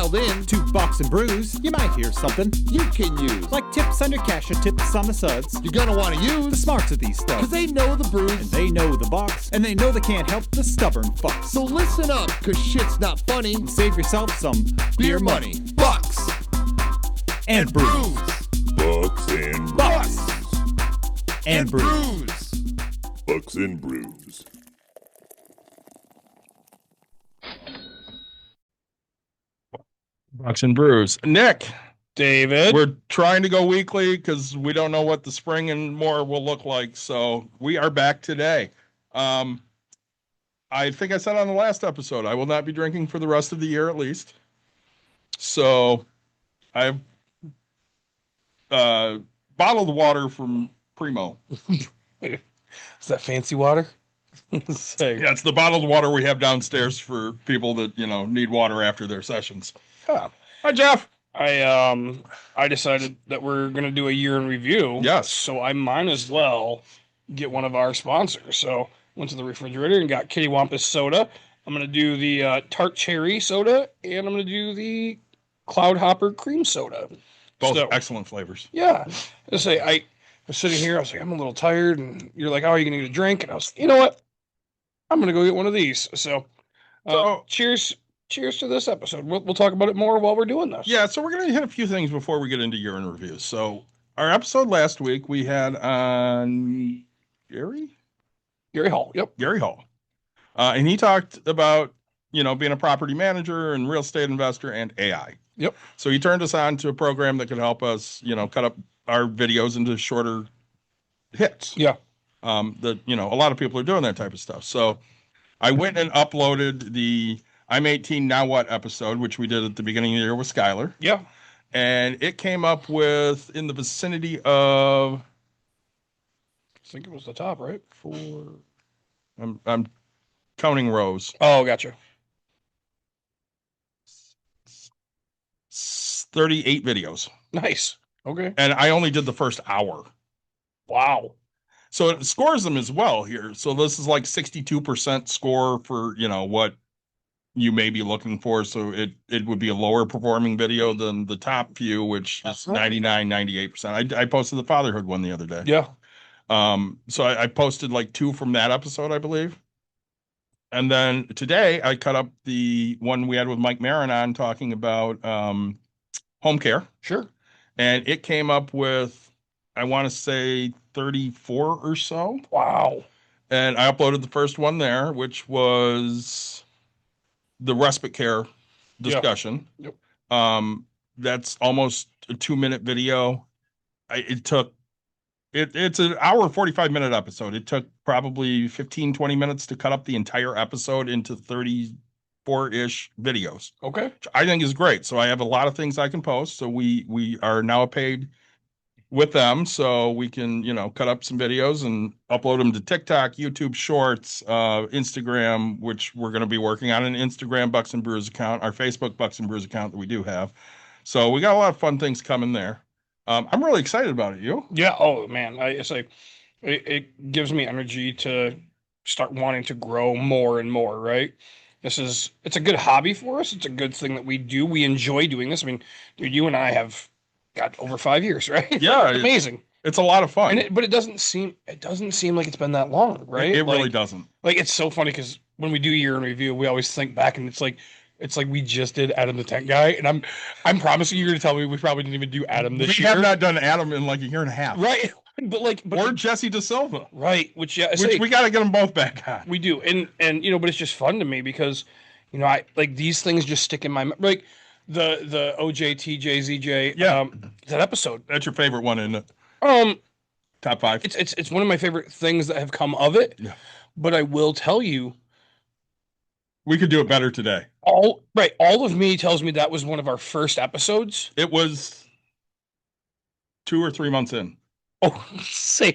called in to Box and Brews, you might hear something you can use. like tips on your cash or tips on the suds. You're gonna want to The use smarts of these stuff. because they know the And brews. they know the box, and they know they can't help the stubborn fucks. So listen up, because shit's not funny. Save yourself some Beer money. Bucks and brews. Bucks and Bucks and brews. brews. Bucks and Brews. Bucks and Brews. Nick, David. we're trying to go weekly because we don't know what the spring and more will look like. So we are back today. I think I said on the last episode, I will not be drinking for the rest of the year at least. So I've bottled water from Primo. Is that fancy water? Say, Yeah, it's the bottled water we have downstairs for people that, need water after their sessions. yeah. Hi, Jeff. I decided that we're gonna do a year in review. Yes. So I might as well get one of our sponsors. So went to the refrigerator and got Kitty Wampus soda. I'm gonna do the tart cherry soda, and I'm gonna do the Cloud Hopper cream soda. Both So- excellent flavors. Yeah. I was sitting here, I was like, I'm a little tired, and you're like, oh, are you gonna get a drink? And I was, you know what? I'm gonna go get one of these. So, So- cheers to this episode. We'll talk about it more while we're doing this. Yeah, so we're going to hit a few things before we get into year in reviews. So our episode last week, we had on Gary Hall. Yep. Hall. And he talked about, being a property manager and real estate investor and AI. Yep. So he turned us on to a program that could help us, cut up our videos into shorter hits. Yeah. A lot of people are doing that type of stuff. So I went and uploaded the I'm 18 Now What episode, which we did at the beginning of the year with Skylar. Yeah. And it came up with in the vicinity of I think it was the top, right? I'm counting rows. Oh, gotcha. 38 videos. Nice. Okay. And I only did the first hour. Wow. So it scores them as well here. So this is like 62% score for, what you may be looking for. So it would be a lower performing video than the top few, which is 99, 98%. I posted the fatherhood one the other day. Yeah. So I posted like 2 from that episode, I believe. And then today I cut up the one we had with Mike Marin on talking about home care. Sure. And it came up with, I want to say 34 or so. Wow. And I uploaded the first one there, which was the respite care discussion. Yeah. Yep. That's almost a 2-minute video. It's an hour and 45-minute episode. It took probably 15, 20 minutes to cut up the entire episode into 34-ish videos, Okay. which I think is great. So I have a lot of things I can post. So we are now paid with them, so we can, cut up some videos and upload them to TikTok, YouTube Shorts, Instagram, which we're going to be working on an Instagram Bucks and Brews account, our Facebook Bucks and Brews account that we do have. So we got a lot of fun things coming there. I'm really excited about it. You? Yeah. Oh man. It's like it gives me energy to start wanting to grow more and more. Right. It's a good hobby for us. It's a good thing that we do. We enjoy doing this. I mean, dude, you and I have got over 5 years, right? Yeah, It's amazing. It's a lot of fun. But it doesn't seem like it's been that long, right? It really doesn't. Like it's so funny because when we do year in review, we always think back and it's like we just did Adam the Tent Guy, and I'm promising you're gonna tell me we probably didn't even do Adam this We year. have not done Adam in like a year and a half. Right. Or Jesse Da Silva. right, which We got to get them both back on. we do, and but it's just fun to me because I like these things just stick in my like the OJ TJ ZJ Yeah. that episode. That's your favorite one in the top 5. It's one of my favorite things that have come of it. Yeah. But I will tell you, We could do it better today. all of me tells me that was one of our first episodes. It was 2 or 3 months in. Oh, say.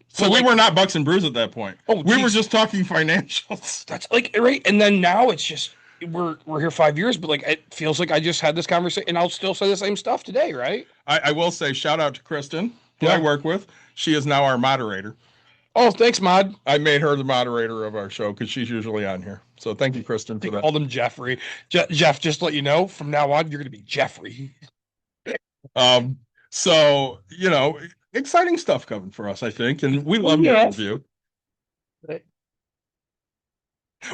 So we were not Bucks and Brews at that point. Oh, we were geez. just talking financials. That's like right, and then now it's just we're here 5 years, but like it feels like I just had this conversation, and I'll still say the same stuff today, right? I will say shout out to Kristen, who Yeah. I work with. She is now our moderator. Oh, thanks, Mod. I made her the moderator of our show because she's usually on here. So thank you, Kristen, for They that. called him Jeffrey. Jeff, just to let you know, from now on, you're going to be Jeffrey. So exciting stuff coming for us, I think, and we love your Yes. review.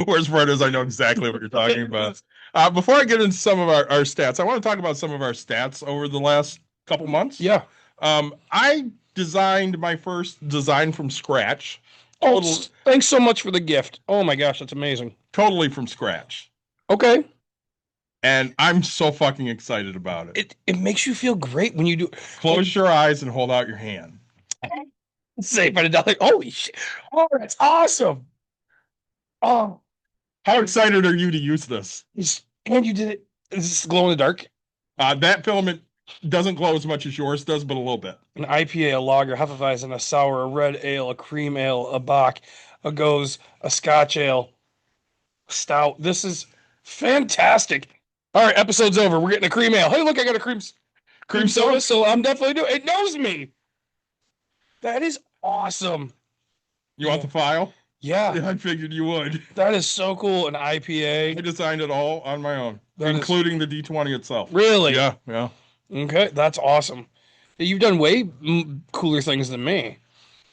Where's Brenda's? I know exactly what you're talking about. Before I get into some of our stats, I want to talk about some of our stats over the last couple months. Yeah. I designed my first design from scratch. Oh, thanks so much for the gift. Oh my gosh, that's amazing. Totally from scratch. Okay. And I'm so fucking excited about it. It makes you feel great when you do. Close your eyes and hold out your hand. Save by $1. Holy shit. Oh, that's awesome. Oh, How excited are you to use this? and you did it. Is this glow in the dark? That filament doesn't glow as much as yours does, but a little bit. An IPA, a lager, Hefeweizen, a sour, a red ale, a cream ale, a bock, a goes, a Scotch ale, stout. This is fantastic. All right, episode's over. We're getting a cream ale. Hey, look, I got a cream soda, so I'm definitely doing it. It knows me. That is awesome. You want the file? Yeah, I figured you would. that is so cool. An I IPA. designed it all on my own, That is- including the D20 itself. Really? Yeah. Okay, that's awesome. You've done way cooler things than me.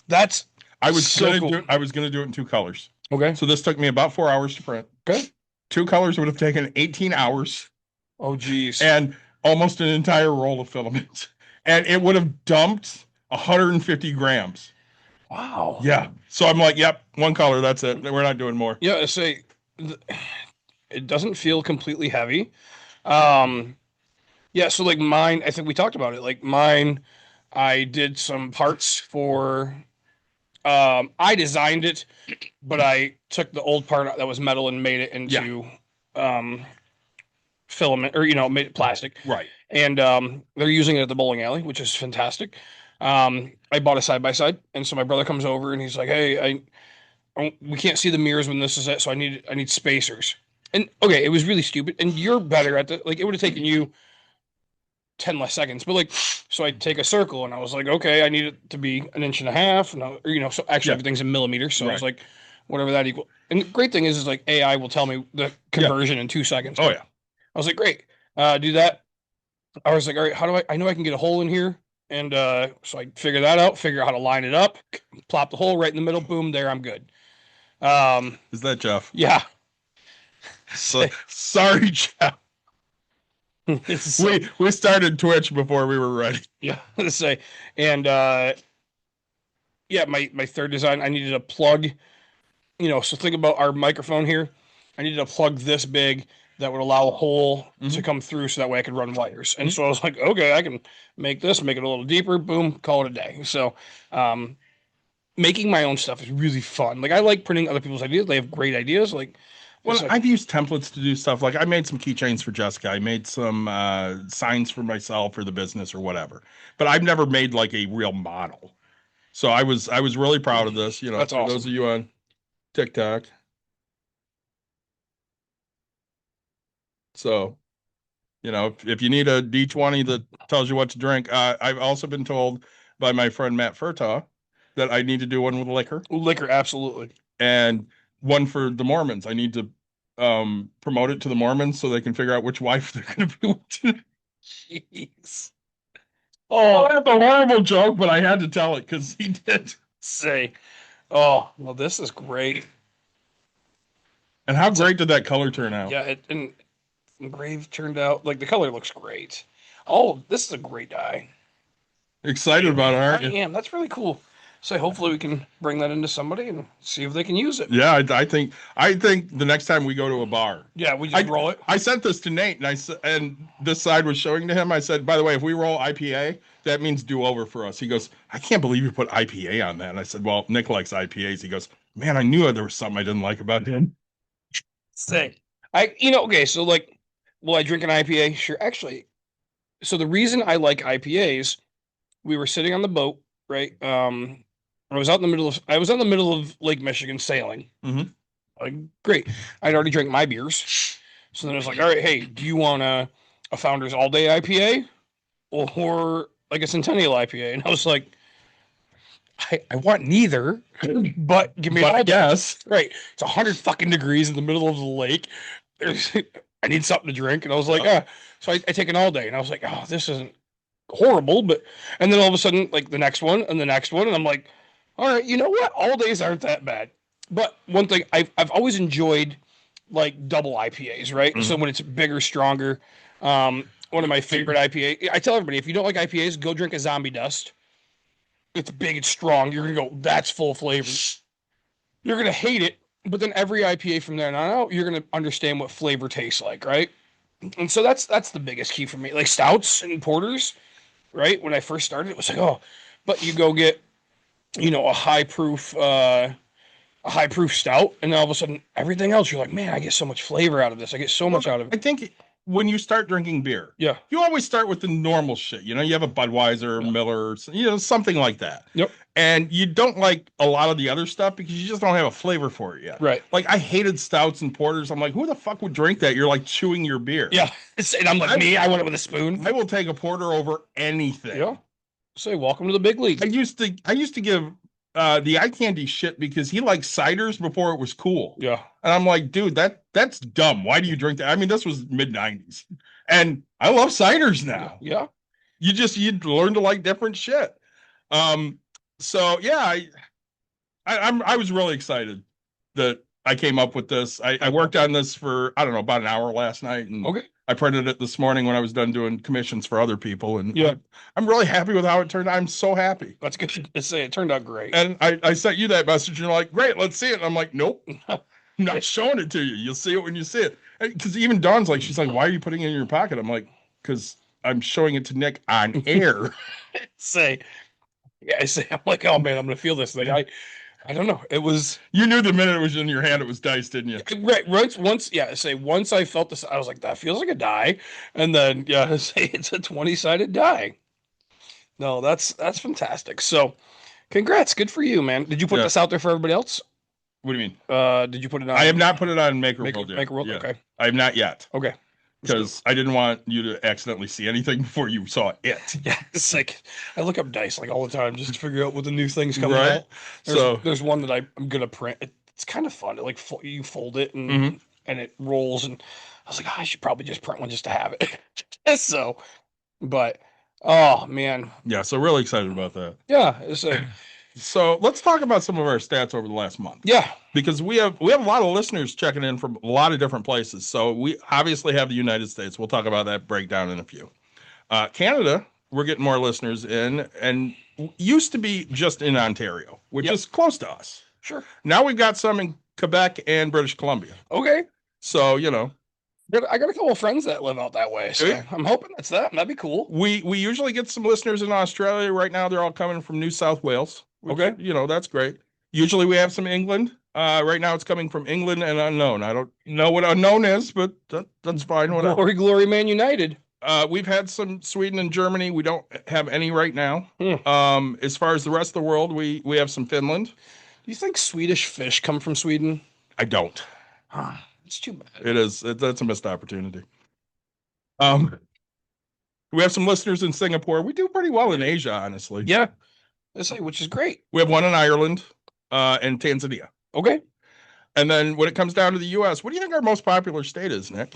That's I was So gonna cool. do it in 2 colors. okay. So this took me about 4 hours to print. Okay. 2 colors would have taken 18 hours Oh, geez. and almost an entire roll of filament. And it would have dumped 150 grams. Wow. Yeah. So I'm like, yep, 1 color, that's it. We're not doing more. Yeah, say it doesn't feel completely heavy. Yeah, so like mine, I think we talked about it. Like mine, I did some parts for I designed it, but I took the old part that was metal and made it into filament or made it plastic. Right. And they're using it at the bowling alley, which is fantastic. I bought a side by side, and so my brother comes over and he's like, "Hey, we can't see the mirrors when this is it, so I need spacers." And okay, it was really stupid. And you're better at it would have taken you 10 less seconds, but so I take a circle and I was like, okay, I need it to be 1.5 inches, and so actually Yeah. everything's in millimeters, so I was Right. like, whatever that equal. And the great thing is like AI will tell me the conversion in 2 seconds. Oh yeah. I was like, great, do that. I was like, all right, how do I know I can get a hole in here, and so I figure that out, figure out how to line it up, plop the hole right in the middle, boom, there, I'm good. Is that Jeff? Yeah. So, sorry, Jeff. It's We started Twitch before we were ready. Yeah, let's say, and yeah, my third design, I needed a plug. So think about our microphone here. I needed a plug this big that would allow a hole to come through, so that way I could run wires. And so I was like, okay, I can make it a little deeper. Boom, call it a day. So, making my own stuff is really fun. Like I like printing other people's ideas. They have great ideas. Like, Well, it's like- I've used templates to do stuff. Like I made some keychains for Jessica. I made some signs for myself for the business or whatever. But I've never made like a real model. So I was really proud of this. That's for awesome. those of you on TikTok. So, if you need a D20 that tells you what to drink, I've also been told by my friend Matt Furtaw that I need to do one with liquor. liquor, absolutely. And one for the Mormons. I need to promote it to the Mormons so they can figure out which wife they're going to be with. Jeez. Oh, that's a horrible joke, but I had to tell it because he did. Say, oh, well, this is great. And how great did that color turn out? Yeah, and engraved turned out like the color looks great. Oh, this is a great die. Excited about it, I aren't you? am. That's really cool. So hopefully we can bring that into somebody and see if they can use it. Yeah, I think the next time we go to a bar, Yeah, we just roll it. I sent this to Nate, and this side was showing to him. I said, by the way, if we roll IPA, that means do over for us. He goes, I can't believe you put IPA on that. And I said, well, Nick likes IPAs. He goes, man, I knew there was something I didn't like about him. Sick. Okay, so like, will I drink an IPA? Sure. Actually, so the reason I like IPAs, we were sitting on the boat, right? I was out in the middle of Lake Michigan sailing. Mhm. Like, great. I'd already drank my beers. So then I was like, all right, hey, do you want a Founders All Day IPA or like a Centennial IPA? And I was like, I want neither, but give me But all I day. guess. Right. It's 100 fucking degrees in the middle of the lake. There's, I need something to drink. And I was like, ah. So I take an all day. And I was like, oh, this isn't horrible. But, and then all of a sudden, like the next one and the next one. And I'm like, all right, you know what? All days aren't that bad. But one thing I've always enjoyed like double IPAs, right? So when it's bigger, stronger. One of my favorite IPA. I tell everybody, if you don't like IPAs, go drink a Zombie Dust. It's big, it's strong. You're gonna go, that's full flavor. You're gonna hate it, but then every IPA from there on out, you're gonna understand what flavor tastes like, right? And so that's the biggest key for me. Like stouts and porters, right? When I first started, it was like, oh, but you go get, a high proof stout, and then all of a sudden everything else, you're like, man, I get so much flavor out of this. I get so much out of I it. think when you start drinking beer, Yeah. you always start with the normal shit. You have a Budweiser, Miller, something like that. Yep. And you don't like a lot of the other stuff because you just don't have a flavor for it yet. Right. Like I hated stouts and porters. I'm like, who the fuck would drink that? You're like chewing your beer. Yeah. And I'm like, I want it with a spoon. I will take a porter over anything. Yeah. Say, welcome to the big league. I used to give the eye candy shit because he liked ciders before it was cool. Yeah. And I'm like, dude, that's dumb. Why do you drink that? I mean, this was mid-90s. And I love ciders now. Yeah. You learn to like different shit. So yeah, I was really excited that I came up with this. I worked on this for, I don't know, about an hour last night. And Okay. I printed it this morning when I was done doing commissions for other people. And Yeah. I'm really happy with how it turned out. I'm so happy. That's good to say. It turned out great. And I sent you that message and you're like, great, let's see it. And I'm like, nope, I'm not showing it to you. You'll see it when you see it. Because even Dawn's like, she's like, why are you putting it in your pocket? I'm like, because I'm showing it to Nick on air. I'm like, oh man, I'm gonna feel this thing. I don't know. It was You knew the minute it was in your hand, it was dice, didn't you? right. Once I felt this, I was like, that feels like a die. And then it's a 20-sided die. No, that's fantastic. So congrats, good for you, man. Did you put Yeah. this out there for everybody else? What do you mean? Did you put it on? I have not put it on Maker World yet. Maker World? Yeah. Okay. I have not yet. Okay. Because I didn't want you to accidentally see anything before you saw it. Yeah, it's like I look up dice like all the time just to figure out what the new things coming Right. out. There's one that I'm gonna print. It's kind of fun. Like you fold it and it rolls, and I was like, I should probably just print one just to have it. So, but oh man, Yeah, so really excited about that. yeah, it's a So let's talk about some of our stats over the last month. yeah, Because we have a lot of listeners checking in from a lot of different places. So we obviously have the United States. We'll talk about that breakdown in a few. Canada, we're getting more listeners in, and used to be just in Ontario, which Yep. is close to us. sure, Now we've got some in Quebec and British Columbia. okay. So, I got a couple of friends that live out that way, so Do you? I'm hoping that's that. That'd be cool. we usually get some listeners in Australia. Right now, they're all coming from New South Wales. Which, Okay. That's great. Usually we have some England. Right now it's coming from England and unknown. I don't know what unknown is, but that's fine. Whatever. Glory, glory, man, united. We've had some Sweden and Germany. We don't have any right now. Hmm. As far as the rest of the world, we have some Finland. Do you think Swedish fish come from Sweden? I don't. Huh. It's too bad. That's a missed opportunity. We have some listeners in Singapore. We do pretty well in Asia, honestly. Yeah, which is great. We have one in Ireland, and Tanzania. Okay. And then when it comes down to the U.S., what do you think our most popular state is, Nick?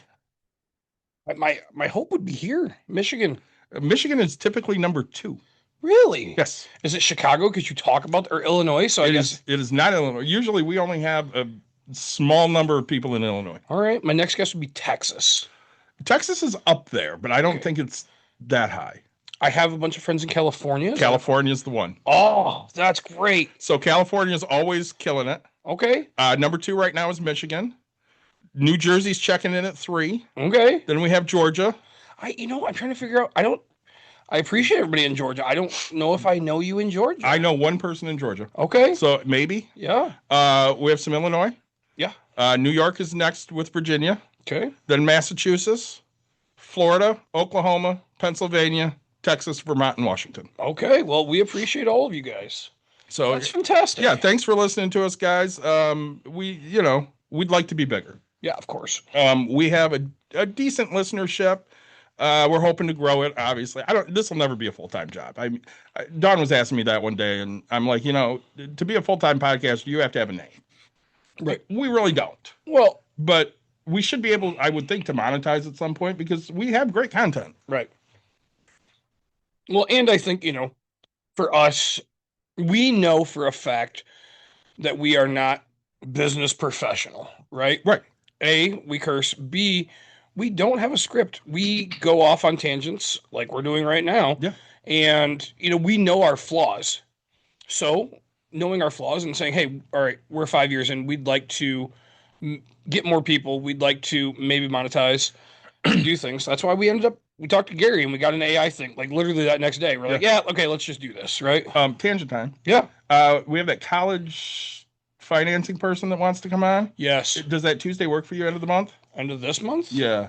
My hope would be here, Michigan. Michigan is typically number 2. Really? Yes. Is it Chicago? Because you talk about or Illinois? So I guess. It is not Illinois. Usually we only have a small number of people in Illinois. All right. My next guess would be Texas. Texas is up there, but I don't think it's that high. I have a bunch of friends in California. California is the one. Oh, that's great. So California is always killing it. Okay. Number 2 right now is Michigan. New Jersey's checking in at 3. Okay. Then we have Georgia. I'm trying to figure out. I appreciate everybody in Georgia. I don't know if I know you in Georgia. I know one person in Georgia. Okay. So maybe. Yeah. We have some Illinois. Yeah. New York is next with Virginia. Okay. Then Massachusetts, Florida, Oklahoma, Pennsylvania, Texas, Vermont, and Washington. Okay. Well, we appreciate all of you guys. So That's fantastic. yeah, thanks for listening to us, guys. We'd like to be bigger. Yeah, of course. We have a decent listenership. We're hoping to grow it. Obviously, this will never be a full-time job. Dawn was asking me that one day, and I'm like, to be a full-time podcaster, you have to have a name. Right. We really don't. Well, But we should be able, I would think, to monetize at some point because we have great content. right. Well, and I think, for us, we know for a fact that we are not business professional, right? Right. A, we curse. B, we don't have a script. We go off on tangents like we're doing right now. Yeah. And, we know our flaws. So knowing our flaws and saying, hey, all right, we're 5 years in, we'd like to get more people. We'd like to maybe monetize, do things. That's why we talked to Gary and we got an AI thing, like literally that next day. We're like, yeah, okay, let's just do this, right? Tangent time. Yeah. We have that college financing person that wants to come on. Yes. Does that Tuesday work for you, end of the month? End of this month? Yeah.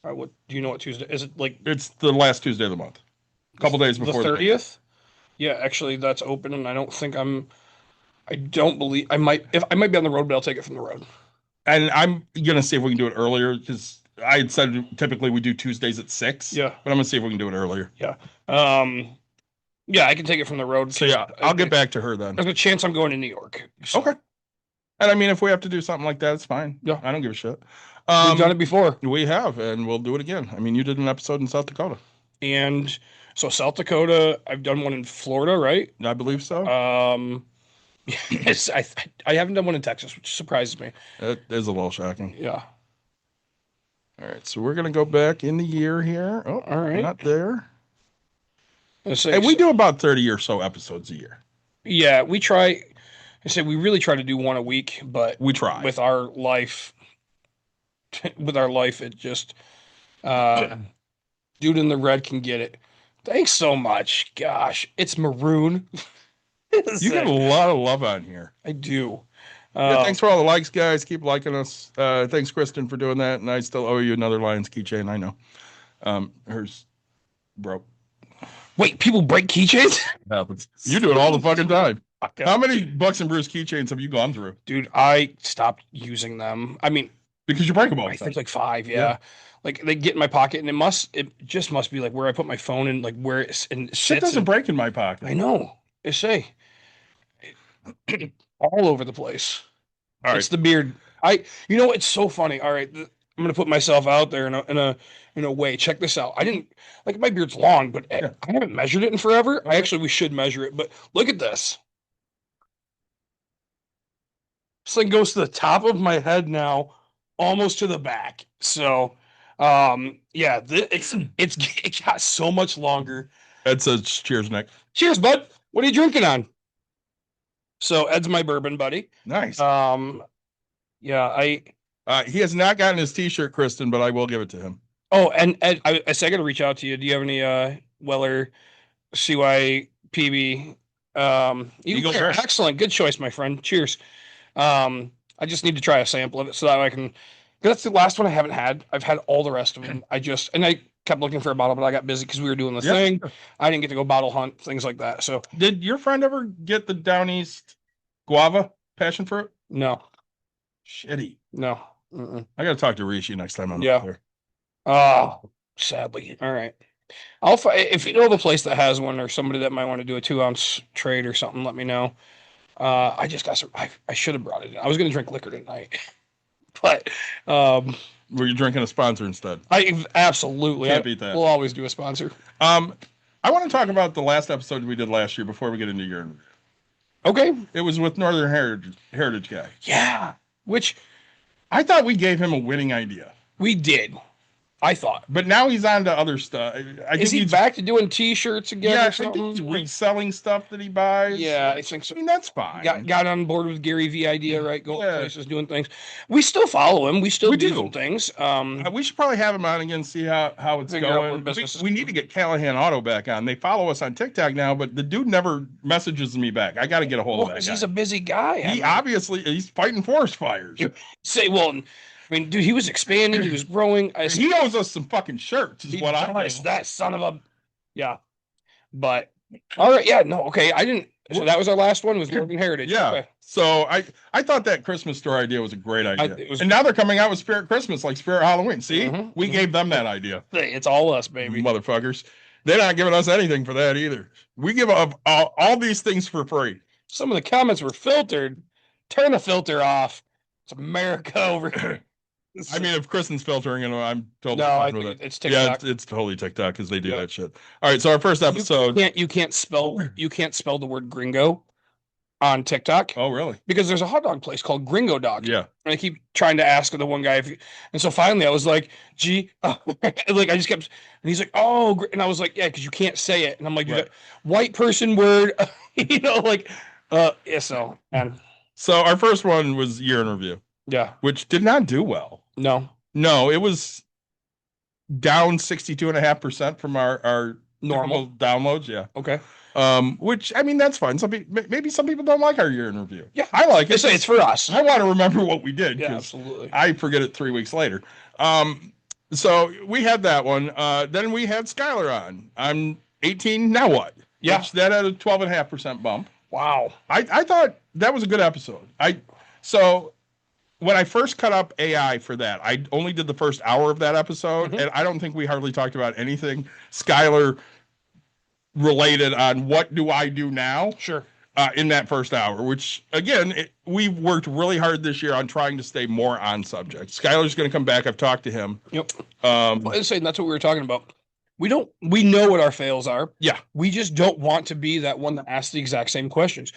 All right, what do you know what Tuesday is? It like It's the last Tuesday of the month. A couple days the before 30th? Yeah, actually that's open and I don't believe I might be on the road, but I'll take it from the road. And I'm gonna see if we can do it earlier because I had said typically we do Tuesdays at 6. Yeah. But I'm gonna see if we can do it earlier. Yeah, I can take it from the road. So yeah, I'll get back to her then. There's a chance I'm going to New York. So. Okay. And I mean, if we have to do something like that, it's fine. Yeah. I don't give a shit. We've done it before. We have, and we'll do it again. I mean, you did an episode in South Dakota. And so South Dakota, I've done one in Florida, right? I believe so. Yes, I haven't done one in Texas, which surprises me. That is a little shocking. Yeah. All right, so we're gonna go back in the year here. Oh, All right. not there. And And we do about 30 or so episodes a year. Yeah, we try. I said we really try to do one a week, but We try. with our life, it just dude in the red can get it. Thanks so much. Gosh, it's maroon. You get a lot of love on here. I do. Yeah, thanks for all the likes, guys. Keep liking us. Thanks, Kristen, for doing that. And I still owe you another Lions keychain. I know. Hers broke. Wait, people break keychains? Happens. You do it all the fucking time. Okay. How many Bucks and Brews keychains have you gone through? Dude, I stopped using them. I mean, Because you break them all I the think time. like 5, yeah. Yeah. Like they get in my pocket, and it just must be like where I put my phone and like where it Shit sits. doesn't and- break in my pocket. I know. I say all over the place. All It's the beard. It's so funny. All right, I'm gonna put myself out there in a way. Check this out. I didn't like my beard's long, but Yeah. I haven't measured it in forever. We should measure it, but look at this. This thing goes to the top of my head now, almost to the back. So, yeah, it got so much longer. Ed says, cheers, Nick. Cheers, bud. What are you drinking on? So Ed's my bourbon buddy. Nice. Yeah, He has not gotten his T-shirt, Kristen, but I will give it to him. Oh, and Ed, I said I got to reach out to you. Do you have any Weller CYPB? Eagle Clear. Fresh. Excellent, good choice, my friend. Cheers. I just need to try a sample of it so that I can. That's the last one I haven't had. I've had all the rest of them. I kept looking for a bottle, but I got busy because we were doing the Yeah. thing. I didn't get to go bottle hunt, things like that. So Did your friend ever get the Down East guava passion fruit? no, Shitty. no. Mm-mm. I got to talk to Rishi next time I'm Yeah. up there. Oh, sadly. All right. If you know of a place that has one or somebody that might want to do a 2-ounce trade or something, let me know. I just got some. I should have brought it in. I was going to drink liquor tonight, but Were you drinking a sponsor instead? I absolutely Can't beat that. We'll always do a sponsor. I want to talk about the last episode we did last year before we get into your interview. Okay. It was with Northern Heritage guy. Yeah. Which I thought we gave him a winning idea, we did. I thought. but now he's on to other stuff. I think Is he he's back to doing T-shirts again Yeah, or I think he's something? reselling stuff that he buys. Yeah, I think so. I mean, that's fine. Got on board with Gary V idea, right? Going Yeah. places, doing things. We still follow him. We still We do do. some things. We should probably have him on again, see how it's Figure out what going. business is We need to get Callahan Auto back on. They follow us on TikTok now, but the dude never messages me back. I got to get a hold Well, of that 'cause guy. he's a busy guy. He's fighting forest fires. Dude, he was expanding. He was growing. He owes us some fucking shirts. Is He what I does, know. that son of a. Yeah, but all right. Yeah, no, okay. I didn't. So that was our last one, was Northern Heritage. Yeah. Okay. So I thought that Christmas store idea was a great idea. it was- And now they're coming out with Spirit Christmas, like Spirit Halloween. See, Mhm, we gave them that idea. Hey, it's all us, baby. Motherfuckers. They're not giving us anything for that either. We give up all these things for free. Some of the comments were filtered. Turn the filter off. It's America over here. I mean, if Kristen's filtering it, I'm totally No, I fine with think it. it's Yeah, TikTok. it's totally TikTok because they do Yeah. that shit. All right, so our first episode. You can't spell the word gringo on TikTok Oh, really? because there's a hot dog place called Gringo Dog. Yeah. And I keep trying to ask the one guy and so finally I was like, gee, like I just kept, and he's like, oh, and I was like, yeah, because you can't say it. And I'm like, Right. white person word, like, yeah, so, and So our first one was year in review, yeah, which did not do well. no, No, it was down 62.5% from our normal. typical downloads. Yeah. Okay. Which I mean, that's fine. Maybe some people don't like our year in review. Yeah. I like I it. say it's for us. I want to remember what we did Yeah, because absolutely. I forget it 3 weeks later. So we had that one. Then we had Skylar on. I'm 18. Now what? Yeah. Which that had a 12.5% bump. Wow. I thought that was a good episode. So when I first cut up AI for that, I only did the first hour of that episode, Mhm. and I don't think we hardly talked about anything Skylar related on what do I do now Sure. in that first hour. Which again, we've worked really hard this year on trying to stay more on subject. Skylar's going to come back. I've talked to him. Yep. Um, I was saying that's what we were talking about. We know what our fails are. Yeah. We just don't want to be that one that asks the exact same questions.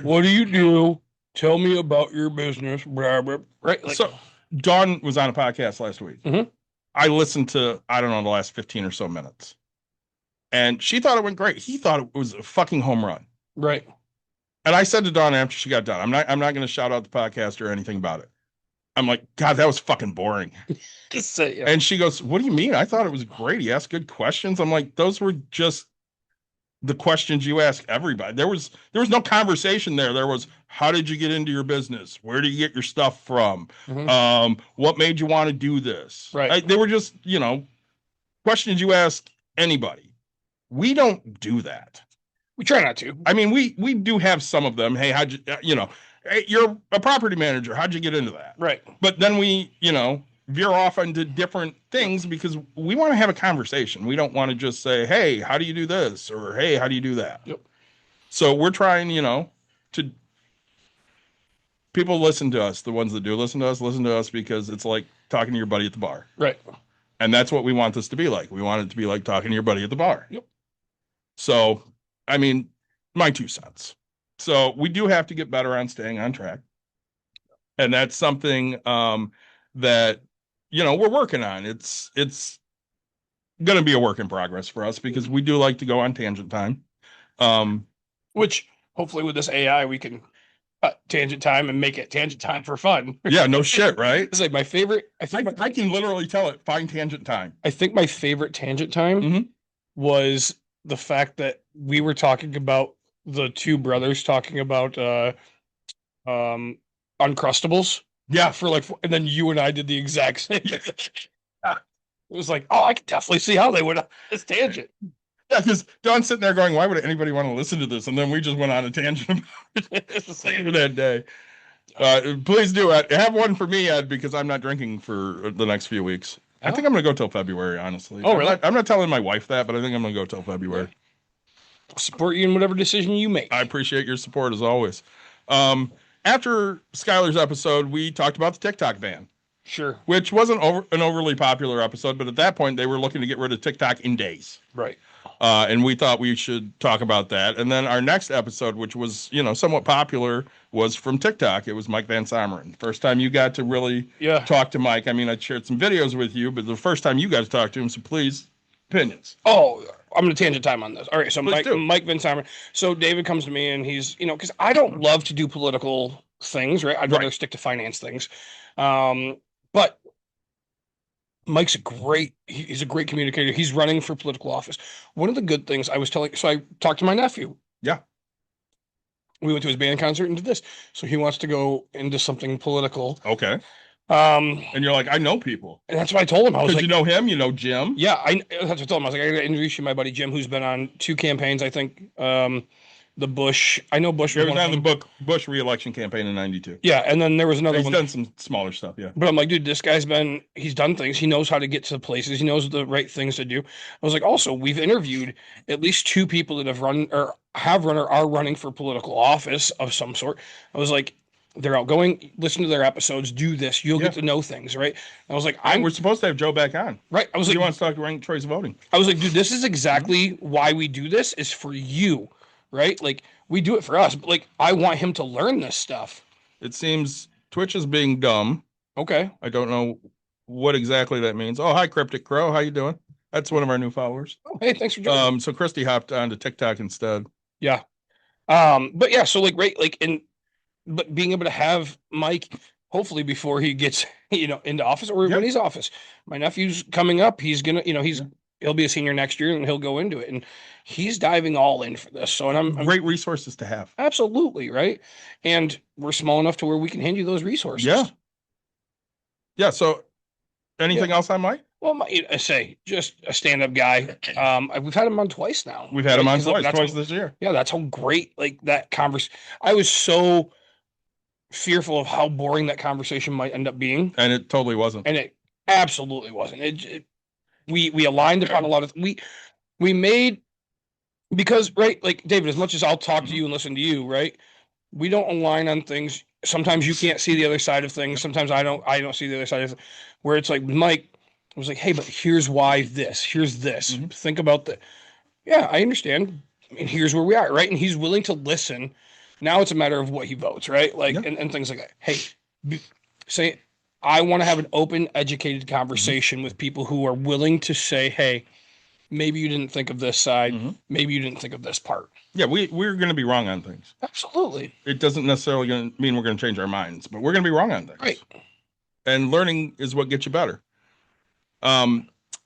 What do you do? Tell me about your business. Blah, blah, right? Like, so Dawn was on a podcast last week. Mhm. I listened to, I don't know, the last 15 or so minutes. And she thought it went great. He thought it was a fucking home run. right. And I said to Dawn after she got done, I'm not going to shout out the podcast or anything about it. I'm like, God, that was fucking boring. Just say, yeah. And she goes, what do you mean? I thought it was great. He asked good questions. I'm like, those were just the questions you ask everybody. There was no conversation there. There was, how did you get into your business? Where do you get your stuff from? Mhm. What made you want to do this? Right. They were just, questions you ask anybody. We don't do that. We try not to. I mean, we do have some of them. Hey, how'd you, hey, you're a property manager. How'd you get into that? Right. But then we, veer off into different things because we want to have a conversation. We don't want to just say, hey, how do you do this? Or, hey, how do you do that? Yep. So we're trying, to people listen to us. The ones that do listen to us because it's like talking to your buddy at the bar. Right. And that's what we want this to be like. We want it to be like talking to your buddy at the bar. Yep. So, I mean, my 2 cents. So we do have to get better on staying on track. And that's something that, we're working on. It's going to be a work in progress for us because we do like to go on tangent time. Which hopefully with this AI, we can tangent time and make it tangent time for fun. Yeah, no shit, right? It's like my favorite. I think I can literally tell it, find tangent time. I think my favorite tangent time Mhm. was the fact that we were talking about the two brothers talking about Uncrustables Yeah. for like, and then you and I did the exact same. It was like, oh, I can definitely see how they would this tangent. Yeah, because Don's sitting there going, why would anybody want to listen to this? And then we just went on a tangent about it later that day. Please do it. Have one for me, Ed, because I'm not drinking for the next few weeks. I think I'm going to go till February, honestly. Oh, really? I'm not telling my wife that, but I think I'm going to go till February. Support you in whatever decision you make. I appreciate your support as always. After Skylar's episode, we talked about the TikTok ban, Sure. which wasn't an overly popular episode, but at that point, they were looking to get rid of TikTok in days. Right. And we thought we should talk about that. And then our next episode, which was, somewhat popular, was from TikTok. It was Mike Van Someren. First time you got to really Yeah. talk to Mike. I mean, I shared some videos with you, but the first time you got to talk to him. So please, opinions. Oh, I'm going to tangent time on this. All right. So Please do. Mike Van Someren. So David comes to me and he's, because I don't love to do political things, right? I'd rather Right. stick to finance things. But Mike's he's a great communicator. He's running for political office. One of the good things so I talked to my nephew. Yeah. We went to his band concert and did this. So he wants to go into something political. Okay. And And you're like, I know people. that's what I told him. I was Because like, you know him, you know Jim. yeah, that's what I told him. I was like, I got to introduce you to my buddy Jim, who's been on 2 campaigns, I think. the Bush. I know Bush He was was one on of the them. Bush re-election campaign in '92. Yeah, and then there was another He's one. done some smaller stuff. Yeah. But I'm like, dude, this guy's he's done things. He knows how to get to places. He knows the right things to do. I was like, also, we've interviewed at least 2 people that have run or are running for political office of some sort. I was like, they're outgoing. Listen to their episodes. Do this. You'll get to know things, right? I was like, We're supposed to have Joe back on. right. I was He like, wants to talk ranked choice voting. I was like, dude, this is exactly why we do this. Is for you, right? Like we do it for us, but like I want him to learn this stuff. It seems Twitch is being dumb. Okay. I don't know what exactly that means. Oh, hi, Cryptic Crow. How you doing? That's one of our new followers. Oh, hey, thanks for joining. So Christy hopped onto TikTok instead. Yeah. But yeah, so like right, like but being able to have Mike, hopefully before he gets, into office or when he's office. My nephew's coming up. He's gonna, he'll be a senior next year and he'll go into it. And he's diving all in for this. So and I'm Great resources to have. absolutely right. And we're small enough to where we can hand you those resources. Yeah. Yeah. So anything else on Mike? Well, I say just a stand-up guy. We've had him on twice now. We've had him on Because twice this year. Yeah, that's how great like that conversation. I was so fearful of how boring that conversation might end up being, And it totally wasn't. and it absolutely wasn't. We aligned upon a lot of we made because right, like David, as much as I'll talk to you and listen to you, right? We don't align on things. Sometimes you can't see the other side of things. Sometimes I don't see the other side of it. Where it's like Mike was like, hey, but here's why this. Here's this. Think about that. Yeah, I understand. And here's where we are, right? And he's willing to listen. Now it's a matter of what he votes, right? Like and things like that. Hey, say I want to have an open, educated conversation with people who are willing to say, hey, maybe you didn't think of this side. Maybe you didn't think of this part. Yeah, we're going to be wrong on things. Absolutely. It doesn't necessarily mean we're going to change our minds, but we're going to be wrong on things. Right. And learning is what gets you better.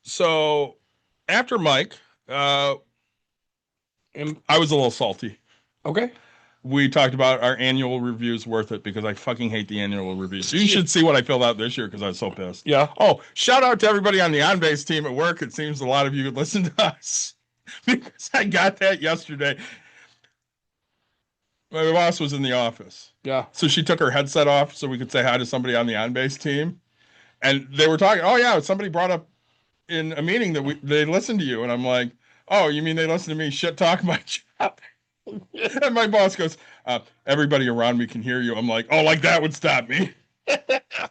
So after Mike, I was a little salty. Okay. We talked about our annual reviews worth it because I fucking hate the annual reviews. You should see what I filled out this year because I was so pissed. Yeah. Oh, shout out to everybody on the on-base team at work. It seems a lot of you listen to us because I got that yesterday. My boss was in the office. Yeah. So she took her headset off so we could say hi to somebody on the on-base team. And they were talking, oh yeah, somebody brought up in a meeting that they listened to you. And I'm like, oh, you mean they listen to me shit talk my job? And my boss goes, everybody around me can hear you. I'm like, oh, like that would stop me.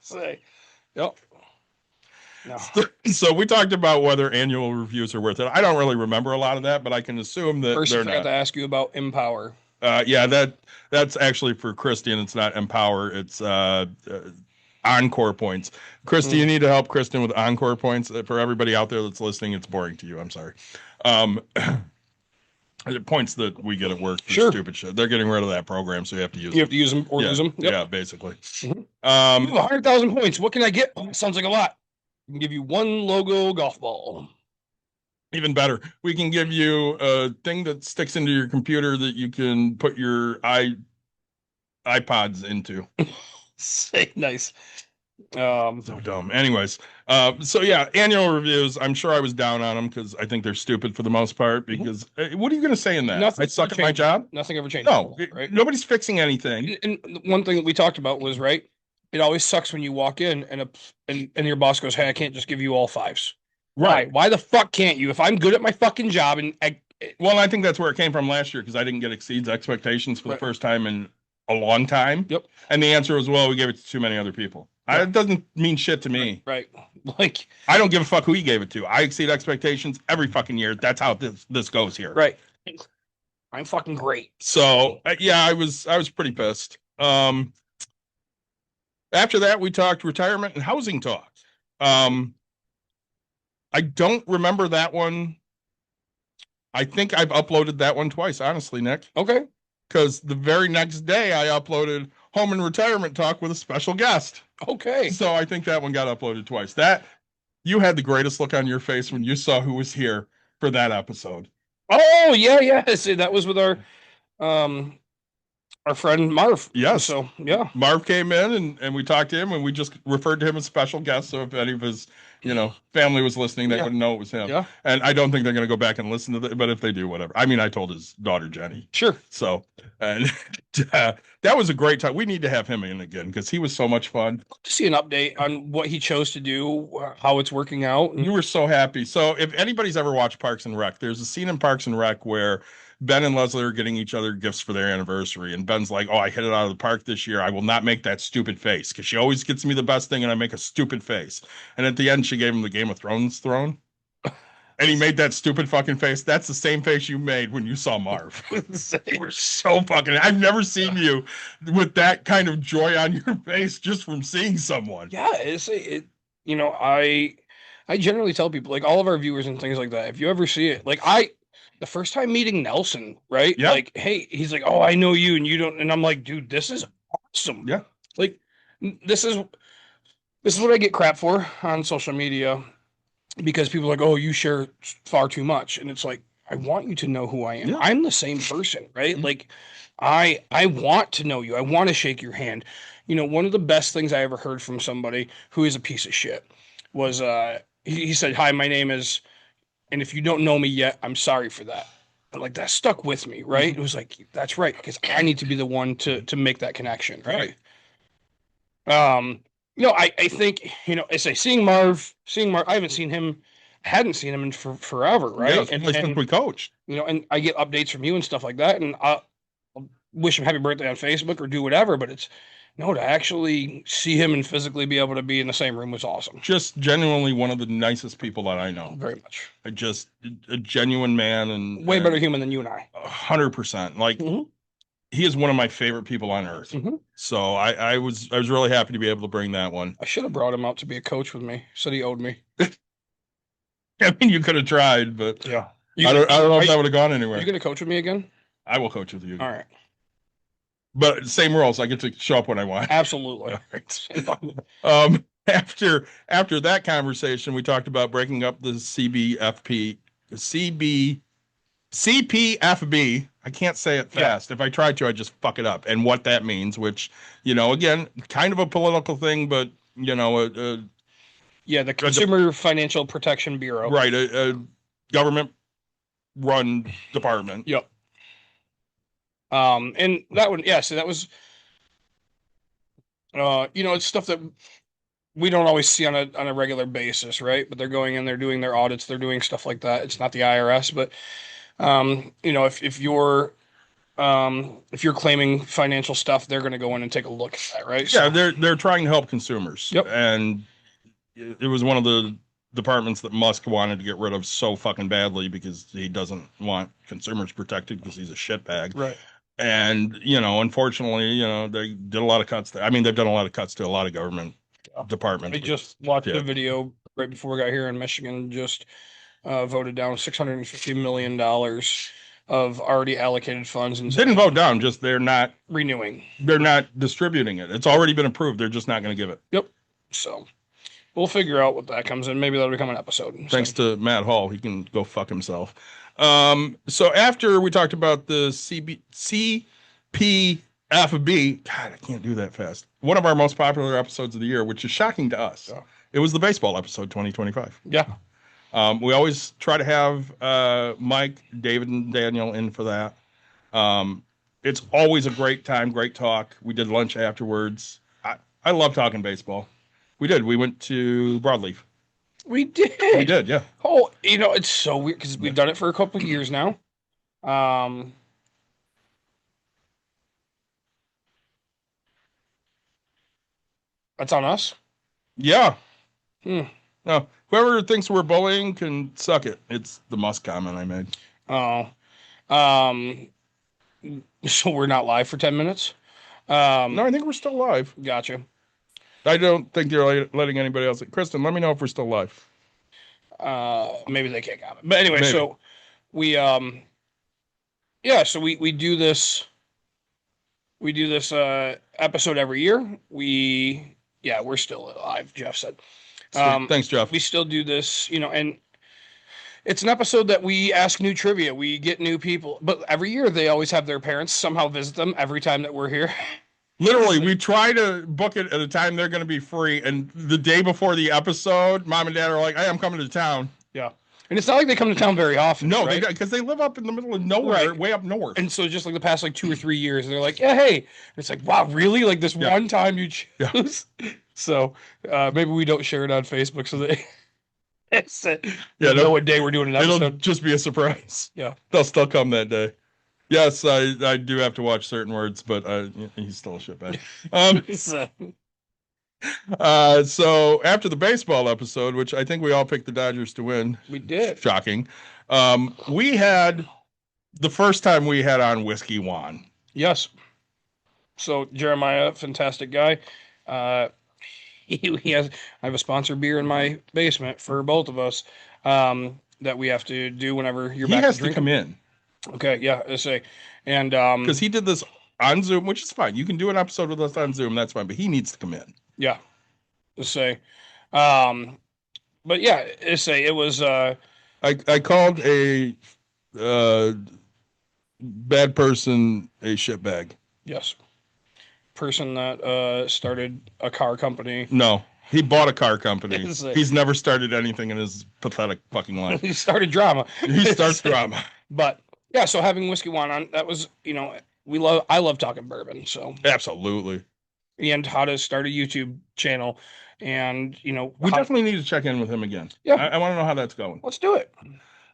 Say, yep. No. So we talked about whether annual reviews are worth it. I don't really remember a lot of that, but I can assume that First, I they're forgot not. to ask you about Empower. Yeah, that's actually for Christy, and it's not Empower. It's Encore points. Christy, you need to help Kristen with Encore points. For everybody out there that's listening, it's boring to you. I'm sorry. Points that we get at work for stupid shit. They're getting rid of that program, so you have to use them. You have to use them or lose them. Yep. Yeah, basically. You have 100,000 points. What can I get? Oh, sounds like a lot. I can give you one logo golf ball. Even better, we can give you a thing that sticks into your computer that you can put your iPods into. Say nice. So dumb. Anyways, so yeah, annual reviews. I'm sure I was down on them because I think they're stupid for the most part. Because what are you going to say in that? Nothing I suck at my changed. job. Nothing ever changed. No, right? Nobody's fixing anything. And one thing that we talked about was right. It always sucks when you walk in and your boss goes, "Hey, I can't just give you all 5s." Right. Why the fuck can't you? If I'm good at my fucking job Well, I think that's where it came from last year because I didn't get exceeds expectations for the first time in a long time. Yep. And the answer was, well, we gave it to too many other people. Yep. It doesn't mean shit to me. Right. Like I don't give a fuck who you gave it to. I exceed expectations every fucking year. That's how this goes here. right. I'm fucking great. So yeah, I was pretty pissed. After that, we talked retirement and housing talk. I don't remember that one. I think I've uploaded that one twice, honestly, Nick. Okay. Because the very next day I uploaded home and retirement talk with a special guest. Okay. So I think that one got uploaded twice. That you had the greatest look on your face when you saw who was here for that episode. Oh yeah. See, that was with our our friend Marv. Yes. So yeah. Marv came in and we talked to him and we just referred to him as special guest. So if any of his, family was listening, they Yeah. wouldn't know it was him. Yeah. And I don't think they're going to go back and listen to it, but if they do, whatever. I mean, I told his daughter, Jenny. Sure. So, and that was a great time. We need to have him in again because he was so much fun. To see an update on what he chose to do, how it's working out. You were so happy. So if anybody's ever watched Parks and Rec, there's a scene in Parks and Rec where Ben and Leslie are getting each other gifts for their anniversary. And Ben's like, oh, I hit it out of the park this year. I will not make that stupid face because she always gets me the best thing and I make a stupid face. And at the end, she gave him the Game of Thrones throne. And he made that stupid fucking face. That's the same face you made when you saw Marv. You were so fucking. I've never seen you with that kind of joy on your face just from seeing someone. Yeah, I generally tell people, like all of our viewers and things like that, if you ever see it, the first time meeting Nelson, right? Yeah. Like, hey, he's like, oh, I know you and you don't, and I'm like, dude, this is awesome. Yeah. Like, this is what I get crap for on social media because people are like, oh, you share far too much. And it's like, I want you to know who I am. Yeah. I'm the same person, right? Mhm. Like, I want to know you. I want to shake your hand. One of the best things I ever heard from somebody who is a piece of shit was he said, hi, my name is, and if you don't know me yet, I'm sorry for that. But like that stuck with me, right? It was like, that's right, because I need to be the one to make that connection, right? I think, I say seeing Marv, I hadn't seen him in forever, right? Yeah, and since we coached. And I get updates from you and stuff like that, and I'll wish him happy birthday on Facebook or do whatever, but to actually see him and physically be able to be in the same room was awesome. Just genuinely one of the nicest people that I know. Very much. Just a genuine man and Way better human than you and I. 100%. Like Mhm. he is one of my favorite people on earth. Mhm. So I was really happy to be able to bring that one. I should have brought him out to be a coach with me. Said he owed me. I mean, you could have tried, but Yeah. I don't know if that would have gone anywhere. Are you going to coach with me again? I will coach with you. All right. But same rules. I get to show up when I want. Absolutely. All right. After that conversation, we talked about breaking up the CPFB. I can't say it fast. Yeah. If I try to, I just fuck it up. And what that means, which, again, kind of a political thing, but, Yeah, the Consumer Financial Protection Bureau. right, a government-run department. Yep. And that one, yeah, so that was, it's stuff that we don't always see on a regular basis, right? But they're going in, they're doing their audits, they're doing stuff like that. It's not the IRS, but, if you're claiming financial stuff, they're going to go in and take a look at that, right? Yeah, they're trying to help consumers. Yep. And it was one of the departments that Musk wanted to get rid of so fucking badly because he doesn't want consumers protected because he's a shitbag. Right. And, unfortunately, they did a lot of cuts. I mean, they've done a lot of cuts to a lot of government departments. I just watched Yeah. a video right before we got here in Michigan, just voted down $650 million of already allocated funds and Didn't vote down, just they're not renewing. distributing it. It's already been approved. They're just not going to give it. Yep. So we'll figure out what that comes in. Maybe that'll become an episode. Thanks to Matt Hall. He can go fuck himself. So after we talked about the CPFB, God, I can't do that fast. One of our most popular episodes of the year, which is shocking to us. Yeah. It was the baseball episode 2025. Yeah. We always try to have Mike, David, and Daniel in for that. It's always a great time, great talk. We did lunch afterwards. I love talking baseball. We did. We went to Broadleaf. We did. We did, yeah. Oh, it's so weird because we've done it for a couple of years now. That's on us. Yeah. Hmm. No, whoever thinks we're bullying can suck it. It's the Musk comment I made. Oh, so we're not live for 10 minutes. No, I think we're still live. Gotcha. I don't think they're letting anybody else. Kristen, let me know if we're still live. Maybe they can't comment. But anyway, Maybe. so we we do this episode every year. We're still live, Jeff said. Thanks, Jeff. We still do this, and It's an episode that we ask new trivia. We get new people, but every year they always have their parents somehow visit them every time that we're here. Literally, we try to book it at a time they're going to be free, and the day before the episode, mom and dad are like, "Hey, I'm coming to town." Yeah, and it's not like they come to town very often. No, right? because they live up in the middle of nowhere, Right. way up north. And so just like the past like 2 or 3 years, they're like, "Yeah, hey," and it's like, "Wow, really? Like this Yeah. one time you Yeah. choose?" So maybe we don't share it on Facebook so they Yeah, know what day we're doing an it'll episode. just be a surprise. Yeah. They'll still come that day. Yes, I do have to watch certain words, but he's still a shitbag. So after the baseball episode, which I think we all picked the Dodgers to win, We did. shocking. We had the first time we had on Whiskey Juan. Yes. So Jeremiah, fantastic guy. He has. I have a sponsor beer in my basement for both of us. That we have to do whenever you're He back has to to drink. come in Okay, yeah, I say, and because he did this on Zoom, which is fine. You can do an episode with us on Zoom, that's fine. But he needs to come in. yeah, I say, but yeah, I say it was. I called a bad person a shitbag. Yes. Person that started a car company. No, he bought a car company. It's like- He's never started anything in his pathetic fucking life. He started drama. He starts drama. But yeah, so having Whiskey One on, that was, I love talking bourbon. So, Absolutely. and how to start a YouTube channel, and We how- definitely need to check in with him again. Yeah. I want to know how that's going. let's do it.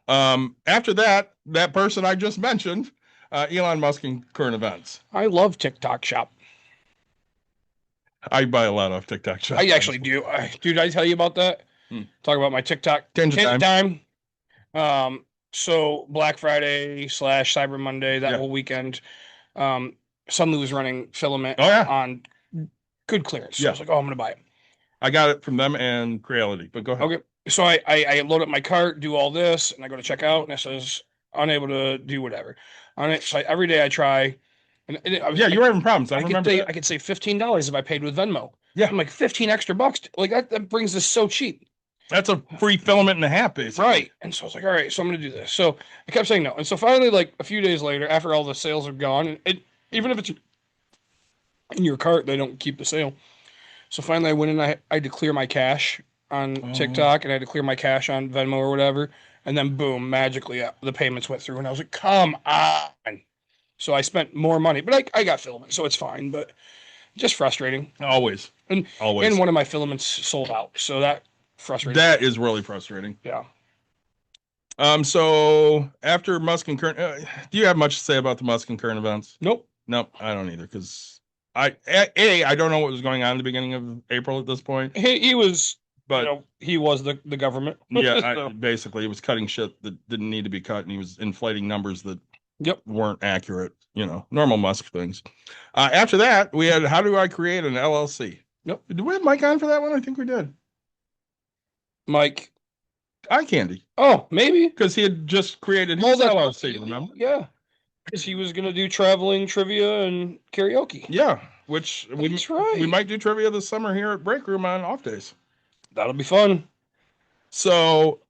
After that person I just mentioned, Elon Musk and current events. I love TikTok Shop. I buy a lot of TikTok shops. I actually do. Dude, I tell you about that. Talk about my TikTok Tangent time. So Black Friday / Cyber Monday, that Yeah. whole weekend, Sunlu was running filament Oh, yeah. on good clearance. So Yeah. I was like, oh, I'm gonna buy it. I got it from them and Creality, but go ahead. Okay. So I load up my cart, do all this, and I go to check out, and it says unable to do whatever. On it, so every day I try. And Yeah, you were having problems. I I could remember say that. I could save $15 if I paid with Venmo. Yeah. I'm like 15 extra bucks. Like that brings this so cheap. That's a free filament and a half, basically. Right. And so I was like, all right, so I'm going to do this. So I kept saying no. And so finally, like a few days later, after all the sales are gone, and even if it's in your cart, they don't keep the sale. So finally I went in, I had to clear my cash on TikTok, and I had to clear my cash on Venmo or whatever. And then boom, magically the payments went through, and I was like, come on. So I spent more money, but I got filament, so it's fine, but just frustrating. Always. And Always. And one of my filaments sold out. So that frustrating. That is really frustrating. Yeah. So after Musk and current, do you have much to say about the Musk and current events? Nope. Nope, I don't either, because I don't know what was going on in the beginning of April at this point, He was, but he was the government. yeah, So, basically he was cutting shit that didn't need to be cut, and he was inflating numbers that Yep. weren't accurate. Normal Musk things. After that, we had how do I create an LLC? Yep. Did we have Mike on for that one? I think we did. Mike. Eye candy, Oh, maybe. because he had just created Well, his that's- LLC. Remember? Yeah. Because he was going to do traveling trivia and karaoke. Yeah, which That's right. we might do trivia this summer here at Break Room on off days. That'll be fun. So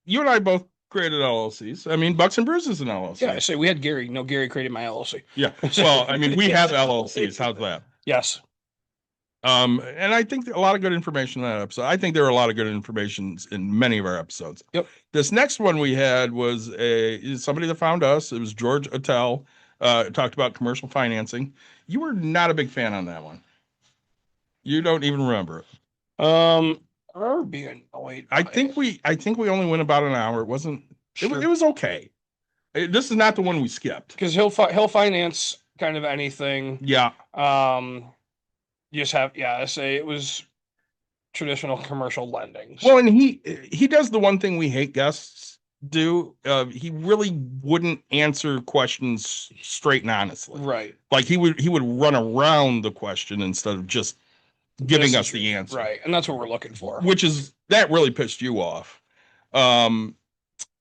you and I both created LLCs. I mean, Bucks and Brews is an LLC. Yeah, I say we had Gary. No, Gary created my LLC. Yeah. Well, I mean, we have LLCs. How's that? Yes. And I think a lot of good information in that episode. I think there were a lot of good information in many of our episodes. Yep. This next one we had was somebody that found us. It was George Attell. Talked about commercial financing. You were not a big fan on that one. You don't even remember it. I remember being annoyed. I think we only went about an hour. It wasn't. Sure. It was okay. This is not the one we skipped. Because he'll finance kind of anything. Yeah. You just have, I say it was traditional commercial lending. Well, and he does the one thing we hate guests do. He really wouldn't answer questions straight and honestly. Right. Like he would run around the question instead of just giving This us is the answer. Right. And that's what we're looking for. Which is that really pissed you off.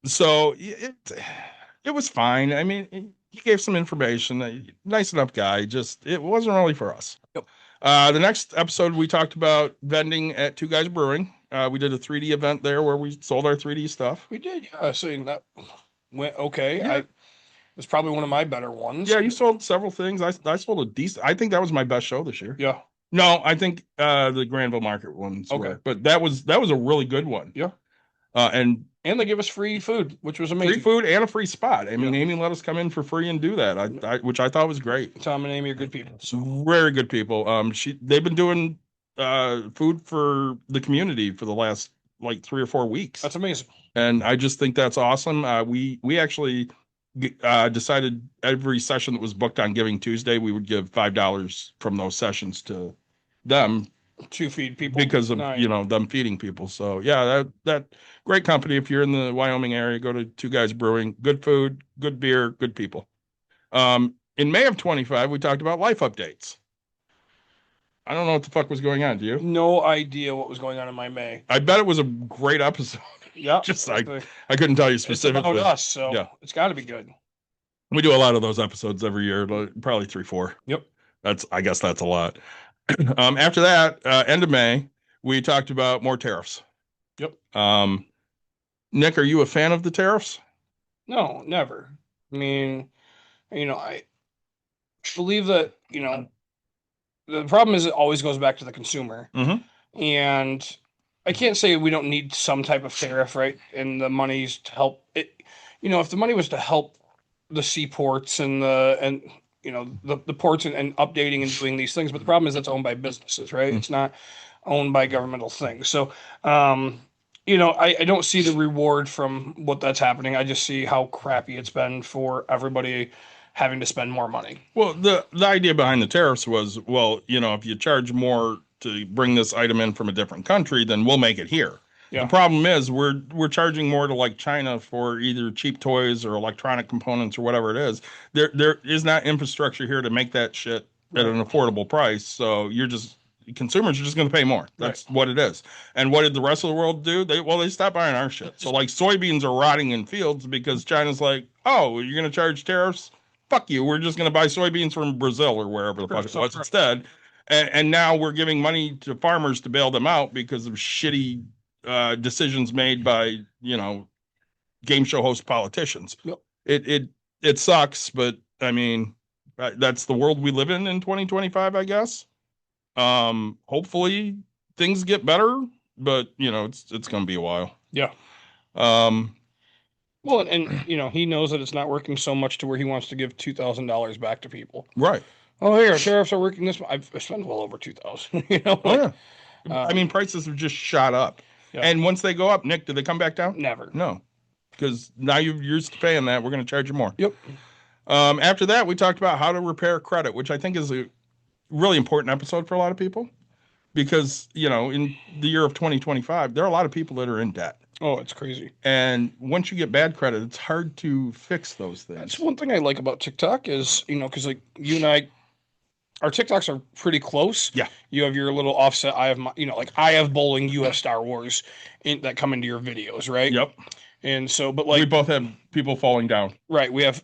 So it was fine. I mean, he gave some information. Nice enough guy. Just it wasn't really for us. Yep. The next episode we talked about vending at Two Guys Brewing. We did a 3D event there where we sold our 3D stuff. We did, yeah. So that went okay. Yeah. It was probably one of my better ones. Yeah, you sold several things. I sold a decent. I think that was my best show this year. Yeah. No, I think the Granville Market ones. Okay. Were, but that was a really good one. Yeah. And And they give us free food, which was amazing. free food and a free spot. I mean, Amy let us come in for free and do that. Which I thought was great. Tom and Amy are good people. So very good people. They've been doing food for the community for the last like 3 or 4 weeks. That's amazing. And I just think that's awesome. We actually decided every session that was booked on Giving Tuesday, we would give $5 from those sessions to them To feed people because of Nice. them feeding people. So yeah, that great company. If you're in the Wyoming area, go to Two Guys Brewing. Good food, good beer, good people. In May of 25, we talked about life updates. I don't know what the fuck was going on. Do you? No idea what was going on in my May. I bet it was a great episode. Yeah. Just I couldn't tell you It's specifically. about us, so Yeah. it's got to be good. We do a lot of those episodes every year, probably 3, 4. Yep. I guess that's a lot. After that, end of May, we talked about more tariffs. Yep. Nick, are you a fan of the tariffs? No, never. I mean, I believe that, the problem is it always goes back to the consumer. Mhm. And I can't say we don't need some type of tariff, right? And the money's to help it. If the money was to help the seaports and the ports and updating and doing these things, but the problem is that's owned by businesses, right? It's not owned by governmental things. So, I don't see the reward from what that's happening. I just see how crappy it's been for everybody having to spend more money. Well, the idea behind the tariffs was, if you charge more to bring this item in from a different country, then we'll make it here. Yeah. The problem is we're charging more to like China for either cheap toys or electronic components or whatever it is. There is not infrastructure here to make that shit at an affordable price. So consumers are just going to pay more. That's what it is. And what did the rest of the world do? They stopped buying our shit. So like soybeans are rotting in fields because China's like, oh, you're going to charge tariffs? Fuck you. We're just going to buy soybeans from Brazil or wherever the fuck it was instead. And now we're giving money to farmers to bail them out because of shitty decisions made by, game show host politicians. Yep. It sucks, but I mean, that's the world we live in 2025, I guess. Hopefully things get better, but it's going to be a while. Yeah. Well, and he knows that it's not working so much to where he wants to give $2,000 back to people. Right. Oh, here, tariffs are working this. I've spent well over $2,000. Oh, yeah. I mean, prices have just shot up. Yeah. And once they go up, Nick, do they come back down? Never. No, because now you're used to paying that. We're going to charge you more. Yep. After that, we talked about how to repair credit, which I think is a really important episode for a lot of people because, in the year of 2025, there are a lot of people that are in debt. Oh, it's crazy. And once you get bad credit, it's hard to fix those things. That's one thing I like about TikTok is, because like you and I, our TikToks are pretty close. Yeah. You have your little offset. I have my, I have bowling, you have Star Wars that come into your videos, right? Yep. And so, but We like, both have people falling down. right. We have,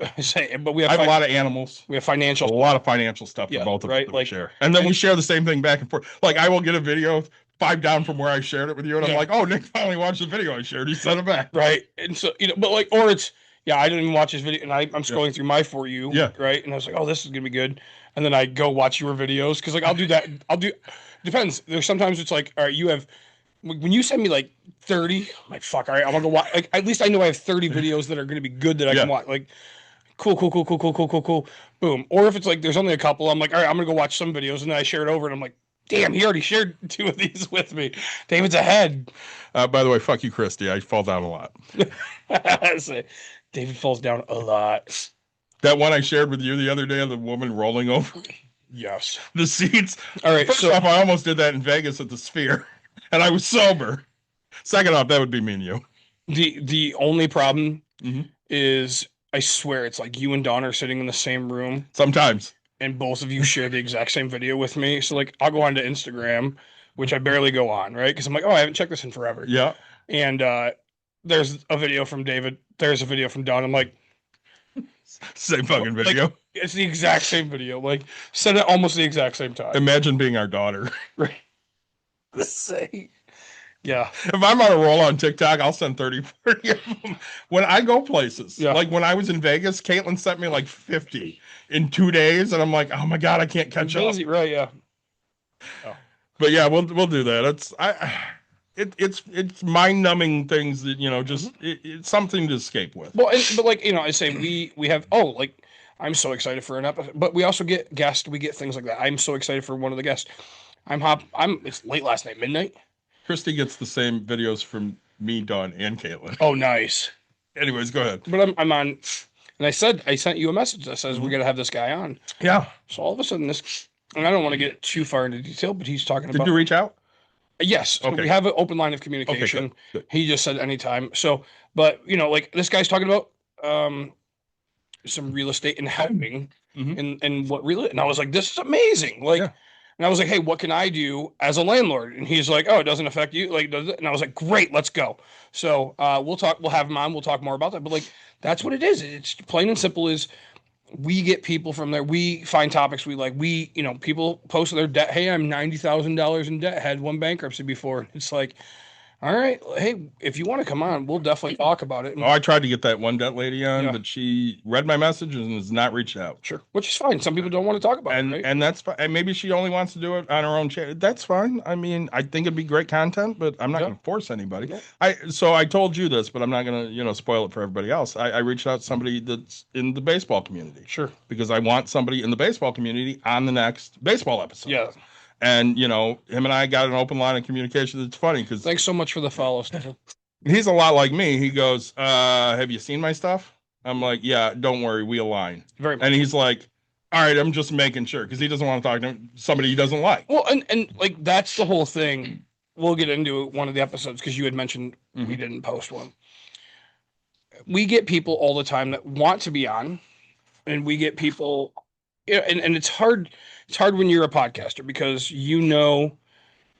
but we have, I have a lot of animals. we have A financial. lot of financial stuff Yeah, for both of right, us that we like- share. And then we share the same thing back and forth. Like I will get a video 5 down from where I shared it with you, and I'm Yeah. like, oh, Nick finally watched the video I shared. He sent it back. Right. And so, but like, or it's, I didn't even watch his video and I'm scrolling through my For You. Yeah. Right. And I was like, oh, this is going to be good. And then I go watch your videos. Cause like, I'll do that. Depends. There's sometimes it's like, all right, when you send me like 30, I'm like, fuck, all right, I'm gonna go watch. Like, at least I know I have 30 videos that are going to be good that I can watch. Like, cool. Boom. Or if it's like, there's only a couple, I'm like, all right, I'm going to go watch some videos. And then I share it over and I'm like, damn, he already shared 2 of these with me. David's ahead. By the way, fuck you, Christy. I fall down a lot. So, David falls down a lot. That one I shared with you the other day of the woman rolling over Yes. the seats. All right. First So off, I almost did that in Vegas at the Sphere, and I was sober. Second off, that would be me and you. the only problem Mhm. is I swear it's like you and Dawn are sitting in the same room Sometimes. and both of you share the exact same video with me. So like I'll go onto Instagram, which I barely go on, right? Because I'm like, oh, I haven't checked this in forever. Yeah. And there's a video from David. There's a video from Dawn. I'm like, Same fucking Like- video. it's the exact same video. Like said at almost the exact same time. Imagine being our daughter. Right. Say. Yeah. If I'm on a roll on TikTok, I'll send 30, 40 of them. When I go places, Yeah. like when I was in Vegas, Caitlin sent me like 50 in 2 days, and I'm like, oh my God, I can't catch up. Busy, right? Yeah. But yeah, we'll do that. It's mind numbing things that just it's something to escape with. Well, but like I say we have like I'm so excited for an episode, but we also get guests. We get things like that. I'm so excited for one of the guests. It's late last night, midnight. Christy gets the same videos from me, Dawn, and Caitlin. Oh, nice. Anyways, go ahead. But I'm on, and I sent you a message that says we got to have this guy on. Yeah. So all of a sudden and I don't want to get too far into detail, but he's talking Did about. you reach out? Yes. So Okay. we have an open line of communication. Okay, good. He just said anytime. So, but like this guy's talking about some real estate and helping and what and I was like, this is amazing. Like, Yeah. and I was like, hey, what can I do as a landlord? And he's like, oh, it doesn't affect you. Like, does it? And I was like, great, let's go. So we'll have him on. We'll talk more about that. But like, that's what it is. It's plain and simple is we get people from there. We find topics we like. People post their debt. Hey, I'm $90,000 in debt. Had one bankruptcy before. It's like, all right, hey, if you want to come on, we'll definitely talk about it. Oh, I tried to get that one debt lady on, Yeah. but she read my message and has not reached out. Sure. Which is fine. Some people don't want to talk about And it, right? and that's fine. And maybe she only wants to do it on her own channel. That's fine. I mean, I think it'd be great content, but I'm not Yeah. going to force anybody. Yeah. So I told you this, but I'm not going to spoil it for everybody else. I reached out to somebody that's in the baseball community. Sure. Because I want somebody in the baseball community on the next baseball episode. Yeah. And him and I got an open line of communication. It's funny because Thanks so much for the follow, Stephen. he's a lot like me. He goes, have you seen my stuff? I'm like, yeah, don't worry, we align. Very much. And he's like, all right, I'm just making sure, because he doesn't want to talk to somebody he doesn't like. Well, and like that's the whole thing. We'll get into one of the episodes because you had mentioned we didn't post one. We get people all the time that want to be on, and we get people, and it's hard. It's hard when you're a podcaster because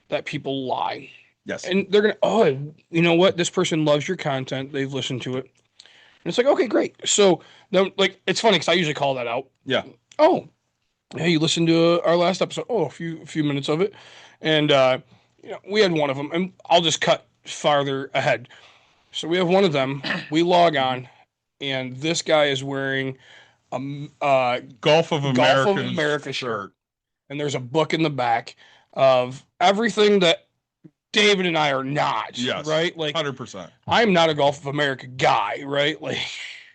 that people lie. Yes. And they're going to, oh, you know what? This person loves your content. They've listened to it. And it's like, okay, great. So then, like, it's funny because I usually call that out. Yeah. Oh, hey, you listened to our last episode. Oh, a few minutes of it. And, we had one of them, and I'll just cut farther ahead. So we have one of them. We log on, and this guy is wearing a Gulf of America shirt. And there's a book in the back of everything that David and I are not. Yes. Right? Like 100%. I'm not a Gulf of America guy, right? Like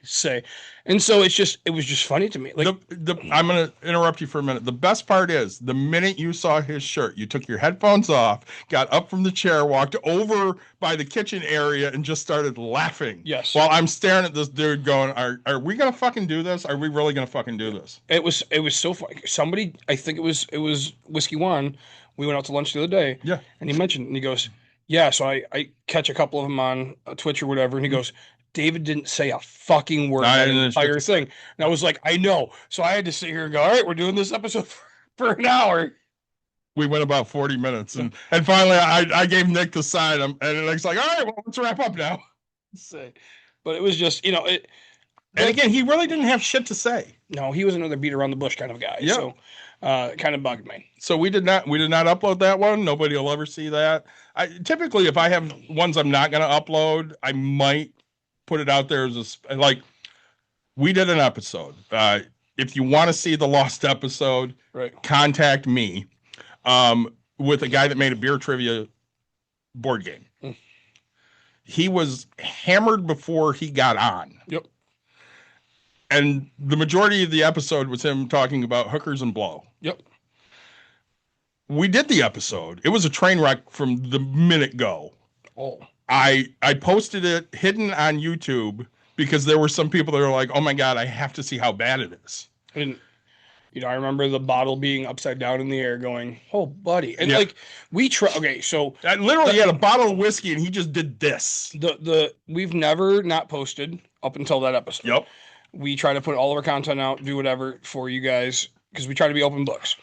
say. And so it was just funny to me. Like I'm going to interrupt you for a minute. The best part is the minute you saw his shirt, you took your headphones off, got up from the chair, walked over by the kitchen area and just started laughing. Yes. While I'm staring at this dude going, are we going to fucking do this? Are we really going to fucking do this? It was so funny. Somebody, I think it was Whiskey One. We went out to lunch the other day. Yeah. And he mentioned, and he goes, yeah, so I catch a couple of them on Twitch or whatever. And he goes, David didn't say a fucking word that entire thing. And I was like, I know. So I had to sit here and go, all right, we're doing this episode for an hour. We went about 40 minutes. And finally, I gave Nick the sign. And Nick's like, all right, well, let's wrap up now. But it was just, And again, he really didn't have shit to say. No, he was another beat around the bush kind of guy. Yeah. So it kind of bugged me. So we did not upload that one. Nobody will ever see that. Typically, if I have ones I'm not going to upload, I might put it out there as like we did an episode. If you want to see the lost episode, right, contact me with a guy that made a beer trivia board game. He was hammered before he got on. Yep. And the majority of the episode was him talking about hookers and blow. Yep. We did the episode. It was a train wreck from the minute go. Oh. I posted it hidden on YouTube because there were some people that were like, oh my God, I have to see how bad it is. And, I remember the bottle being upside down in the air going, oh, buddy. And Yeah. like okay, so I literally had a bottle of whiskey and he just did this. We've never not posted up until that episode. Yep. We try to put all of our content out, do whatever for you guys because we try to be open books.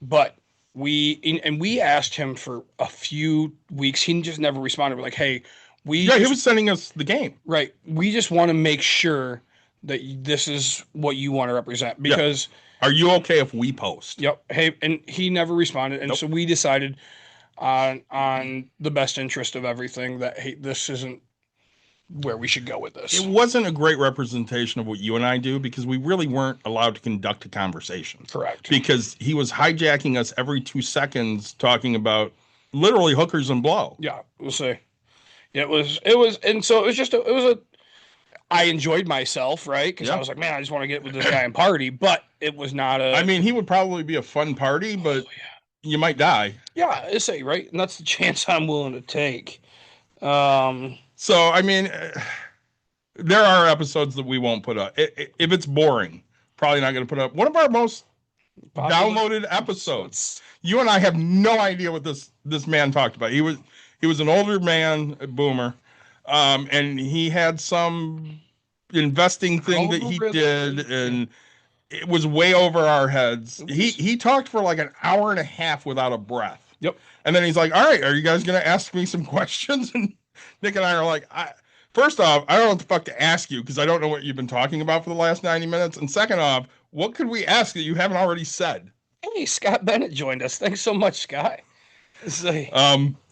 But we asked him for a few weeks. He just never responded. We're like, hey, he was sending us the game. Right. We just want to make sure that this is what you want to represent because. Are you okay if we post? Yep. Hey, and he never responded. And so we decided on the best interest of everything. That hey, this isn't where we should go with this. It wasn't a great representation of what you and I do because we really weren't allowed to conduct a conversation. Correct. Because he was hijacking us every 2 seconds talking about literally hookers and blow. Yeah, we'll see. It was, and so it was just, I enjoyed myself, right? Because I Yeah. was like, man, I just want to get with this guy and party, but it was not a. I mean, he would probably be a fun party, but you might die. yeah, I say, right? And that's the chance I'm willing to take. So, I mean, there are episodes that we won't put up. If it's boring, probably not going to put up. One of our most downloaded episodes. You and I have no idea what this man talked about. He was an older man, a boomer, and he had some investing thing that he did, and it was way over our heads. He talked for like an hour and a half without a breath. Yep. And then he's like, "All right, are you guys going to ask me some questions?" And Nick and I are like, first off, I don't know what the fuck to ask you because I don't know what you've been talking about for the last 90 minutes. And second off, what could we ask that you haven't already said? Hey, Scott Bennett joined us. Thanks so much, Scott. Say,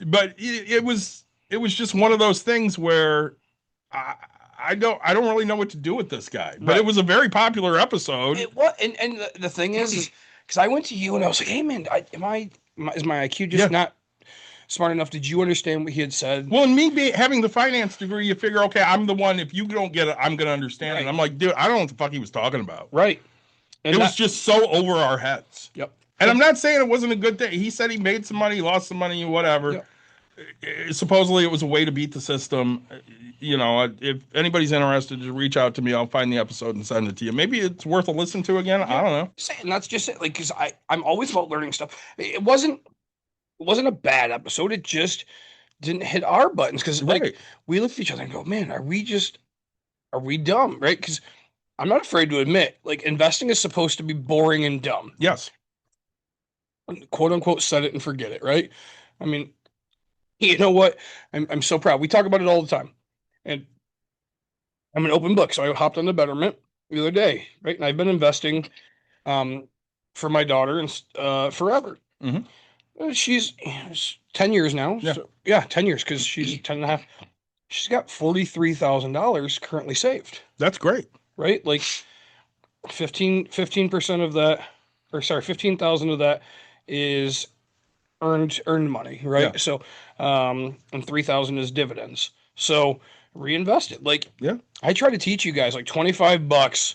But it was just one of those things where I don't really know what to do with this guy. But Right. it was a very popular episode. it what? And the thing is because I went to you and I was like, hey man, is my IQ just Yeah. not smart enough? Did you understand what he had said? Well, and me having the finance degree, you figure, okay, I'm the one. If you don't get it, I'm going to understand it. Right. And I'm like, dude, I don't know what the fuck he was talking about. Right. And It was just so over our heads. Yep. And I'm not saying it wasn't a good thing. He said he made some money, lost some money, whatever. Yep. Supposedly it was a way to beat the system. You know, if anybody's interested, just reach out to me. I'll find the episode and send it to you. Maybe it's worth a listen to again. I don't know. And that's just it. Like, because I'm always about learning stuff. It wasn't a bad episode. It just didn't hit our buttons because like Right. we looked at each other and go, man, are we dumb? Right? Because I'm not afraid to admit, like, investing is supposed to be boring and dumb. Yes. Quote unquote, set it and forget it. Right? I mean, you know what? I'm so proud. We talk about it all the time, and I'm an open book. So I hopped on the Betterment the other day, right? And I've been investing, for my daughter and forever. Mhm. She's 10 years now. Yeah. So, yeah, 10 years because she's 10 and a half. She's got $43,000 currently saved, That's great. right? Like 15% of that, or sorry, 15,000 of that is earned money, right? Yeah. So, and 3,000 is dividends. So reinvest it. Like, Yeah. I try to teach you guys like $25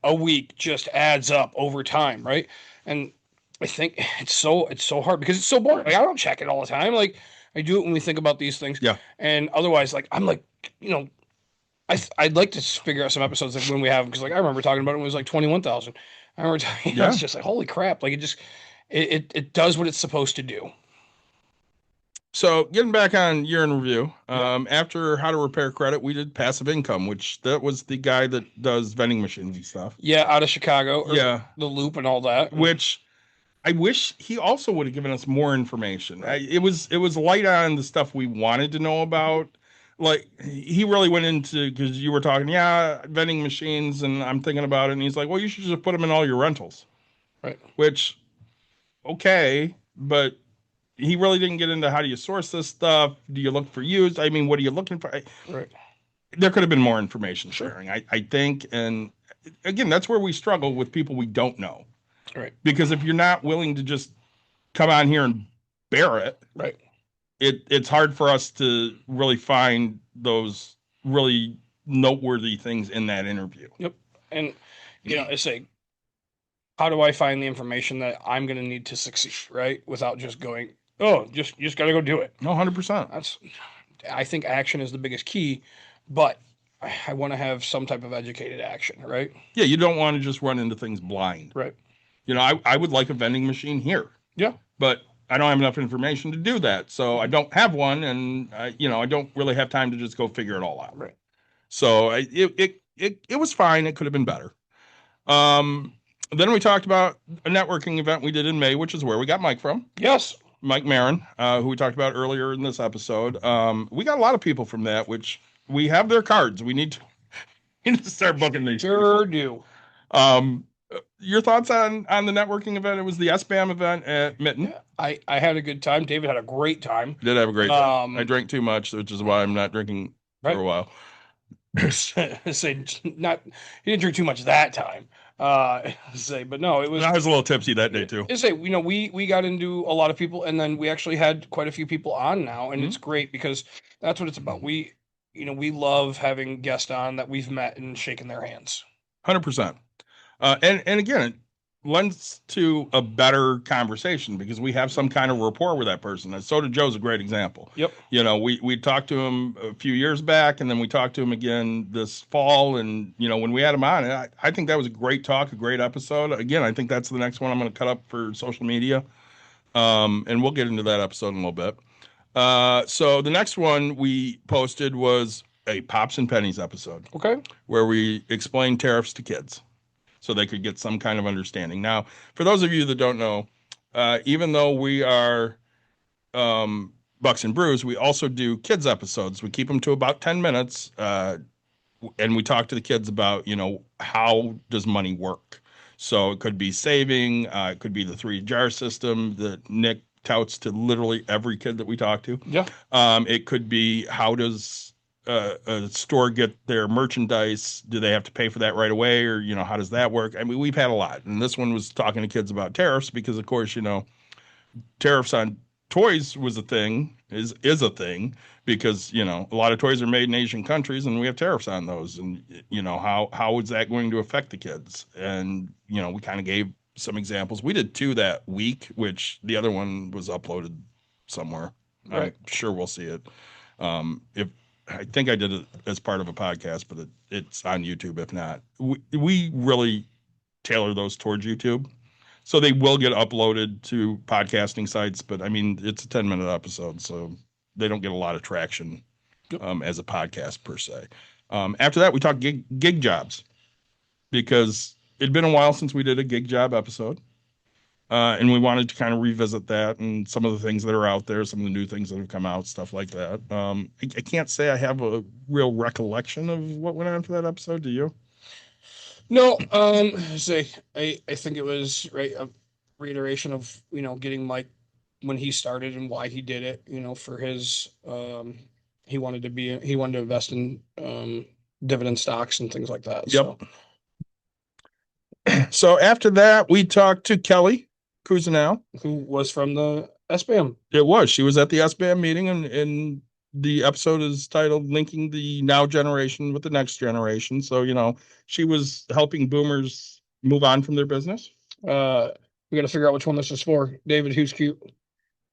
a week just adds up over time, right? And I think it's so hard because it's so boring. Like, I don't check it all the time. Like, I do it when we think about these things. Yeah. And otherwise, like, I'm like, you know, I'd like to figure out some episodes like when we have, because like I remember talking about it when it was like 21,000. I remember talking, Yeah. it's just like, holy crap. Like, it does what it's supposed to do. So getting back on year in review, after How to Repair Credit, we did Passive Income, which that was the guy that does vending machines and stuff. Yeah. Out of Chicago. Or Yeah. The Loop and all that. Which I wish he also would have given us more information. It was light on the stuff we wanted to know about. Like he really went into, because you were talking, vending machines, and I'm thinking about it, and he's like, well, you should just put them in all your rentals. Right. Which, okay, but he really didn't get into how do you source this stuff? Do you look for used? I mean, what are you looking for? Right. There could have been more information sharing, I think. And again, that's where we struggle with people we don't know. Right. Because if you're not willing to just come on here and bear it, Right. it's hard for us to really find those really noteworthy things in that interview. Yep. And, you know, it's like, how do I find the information that I'm going to need to succeed, right? Without just going, oh, you just got to go do it. No, 100%. I think action is the biggest key, but I want to have some type of educated action, right? Yeah, you don't want to just run into things blind. Right. You know, I would like a vending machine here. Yeah. But I don't have enough information to do that. So I don't have one, and I don't really have time to just go figure it all out. Right. So it was fine. It could have been better. Then we talked about a networking event we did in May, which is where we got Mike from. Yes. Mike Marin, who we talked about earlier in this episode. We got a lot of people from that, which we have their cards. We need to start booking these. Sure do. your thoughts on the networking event? It was the SBAM event at Mitten. Yeah, I had a good time. David had a great time. Did have a great time. I Um, drank too much, which is why I'm not drinking for Right. a while. say not he didn't drink too much that time. Say, but no, it was. I was a little tipsy that day too. Say, we got into a lot of people, and then we actually had quite a few people on now, and it's great because that's what it's about. We love having guests on that we've met and shaken their hands. 100%. And again, it lends to a better conversation because we have some kind of rapport with that person. And Soda Joe's a great example. Yep. We talked to him a few years back, and then we talked to him again this fall. And when we had him on, I think that was a great talk, a great episode. Again, I think that's the next one I'm going to cut up for social media, and we'll get into that episode in a little bit. So the next one we posted was a Pops and Pennies episode Okay. where we explained tariffs to kids so they could get some kind of understanding. Now, for those of you that don't know, even though we are Bucks and Brews, we also do kids episodes. We keep them to about 10 minutes, and we talk to the kids about, how does money work? So it could be saving, it could be the 3-jar system that Nick touts to literally every kid that we talk to. Yeah. It could be how does a store get their merchandise? Do they have to pay for that right away, or how does that work? I mean, we've had a lot, and this one was talking to kids about tariffs because, of course, tariffs on toys was a thing, is a thing because a lot of toys are made in Asian countries, and we have tariffs on those, and how is that going to affect the kids? And we kind of gave some examples. We did 2 that week, which the other one was uploaded somewhere. Right. I'm sure we'll see it. If I think I did it as part of a podcast, but it's on YouTube. If not, we really tailor those towards YouTube, so they will get uploaded to podcasting sites. But I mean, it's a 10-minute episode, so they don't get a lot of traction as a podcast per se. After that, we talked gig jobs because it'd been a while since we did a gig job episode. And we wanted to kind of revisit that and some of the things that are out there, some of the new things that have come out, stuff like that. I can't say I have a real recollection of what went on for that episode. Do you? No. I think it was a reiteration of getting Mike when he started and why he did it. For his he wanted to invest in dividend stocks and things like that. Yep. So after that, we talked to Kelly Cousineau, who was from the SBAM. It was. She was at the SBAM meeting, and the episode is titled "Linking the Now Generation with the Next Generation." So she was helping boomers move on from their business. We got to figure out which one this is for. David, who's cute?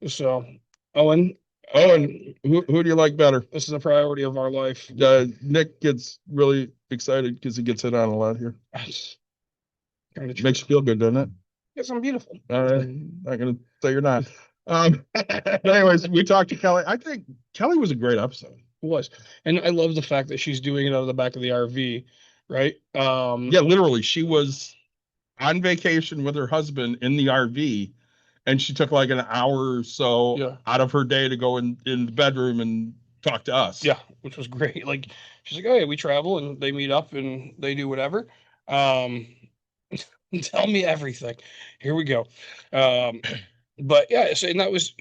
So Owen. Who do you like better? This is a priority of our life. Nick gets really excited because he gets hit on a lot here. Kind of Makes you feel good, doesn't it? Yes, I'm beautiful. I'm not gonna say you're not. But anyways, we talked to Kelly. I think Kelly was a great episode. It was, and I love the fact that she's doing it out of the back of the RV, right? Yeah, literally, she was on vacation with her husband in the RV, and she took like an hour or so out of her day to go in the bedroom and talk to us. Yeah, which was great. Like she's like, oh yeah, we travel and they meet up and they do whatever. Tell me everything. Here we go. But yeah, so, and that was,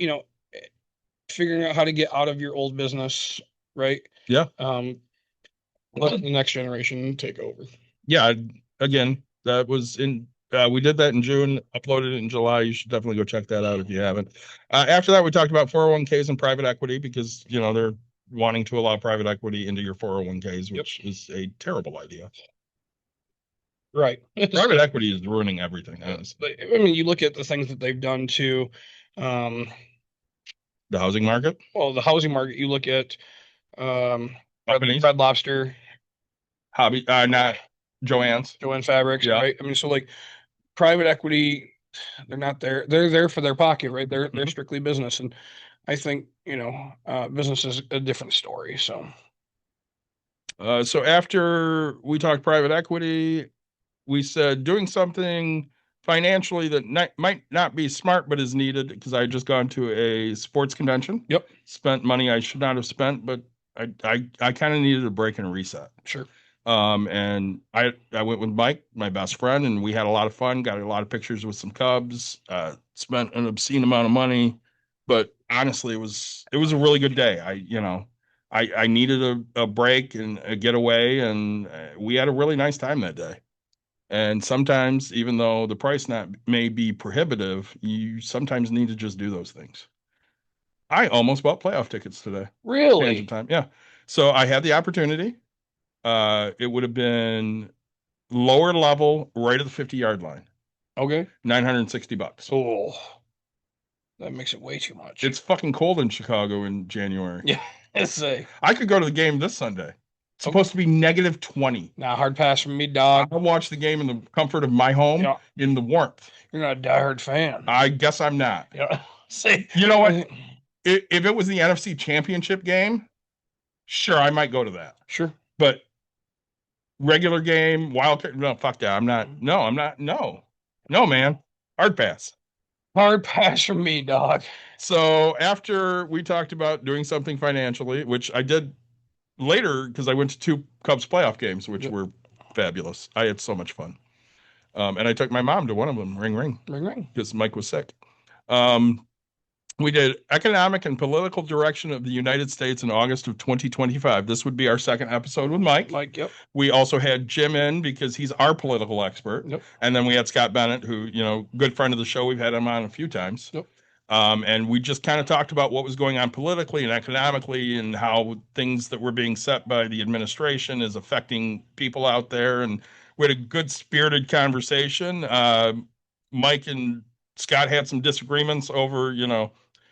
figuring out how to get out of your old business, right? Yeah. Let the next generation take over. Yeah. Again, that was we did that in June, uploaded it in July. You should definitely go check that out if you haven't. After that, we talked about 401ks and private equity because, they're wanting to allow private equity into your 401ks, which is a terrible idea. Right. Private equity is ruining everything. Honestly. I mean, you look at the things that they've done to the housing market. Well, the housing market, you look at Red Lobster, Hobby, not Joann's Fabrics, right? I mean, so like private equity, they're not there. They're there for their pocket, right? They're strictly business. And I think, business is a different story. So after we talked private equity, we said doing something financially that might not be smart, but is needed because I had just gone to a sports convention. Yep. Spent money I should not have spent, but I kind of needed a break and a reset. Sure. And I went with Mike, my best friend, and we had a lot of fun, got a lot of pictures with some Cubs, spent an obscene amount of money, but honestly, it was a really good day. I needed a break and a getaway, and we had a really nice time that day. And sometimes, even though the price not may be prohibitive, you sometimes need to just do those things. I almost bought playoff tickets today. Really? Tangent time. Yeah. So I had the opportunity. It would have been lower level, right at the 50-yard line, Okay. $960. Oh, that makes it way too much. It's fucking cold in Chicago in January. yeah. It's a I could go to the game this Sunday. It's supposed to be -20. nah, hard pass from me, dog. I'll watch the game in the comfort of my home Yeah. in the warmth. You're not a diehard fan. I guess I'm not. Yeah. See, You know what? If it was the NFC Championship game, sure, I might go to that. Sure. But regular game, wild card, no, fuck that. I'm not. No, I'm not. No, man. Hard pass. Hard pass from me, dog. So after we talked about doing something financially, which I did later because I went to 2 Cubs playoff games, which Yep. were fabulous. I had so much fun. And I took my mom to one of them, ring, Ring, ring. because Mike was sick. We did economic and political direction of the United States in August of 2025. This would be our second episode with Mike. Mike, yep. We also had Jim in because he's our political expert. Yep. And then we had Scott Bennett, who, good friend of the show. We've had him on a few times. Yep. And we just kind of talked about what was going on politically and economically and how things that were being set by the administration is affecting people out there. And we had a good spirited conversation. Mike and Scott had some disagreements over,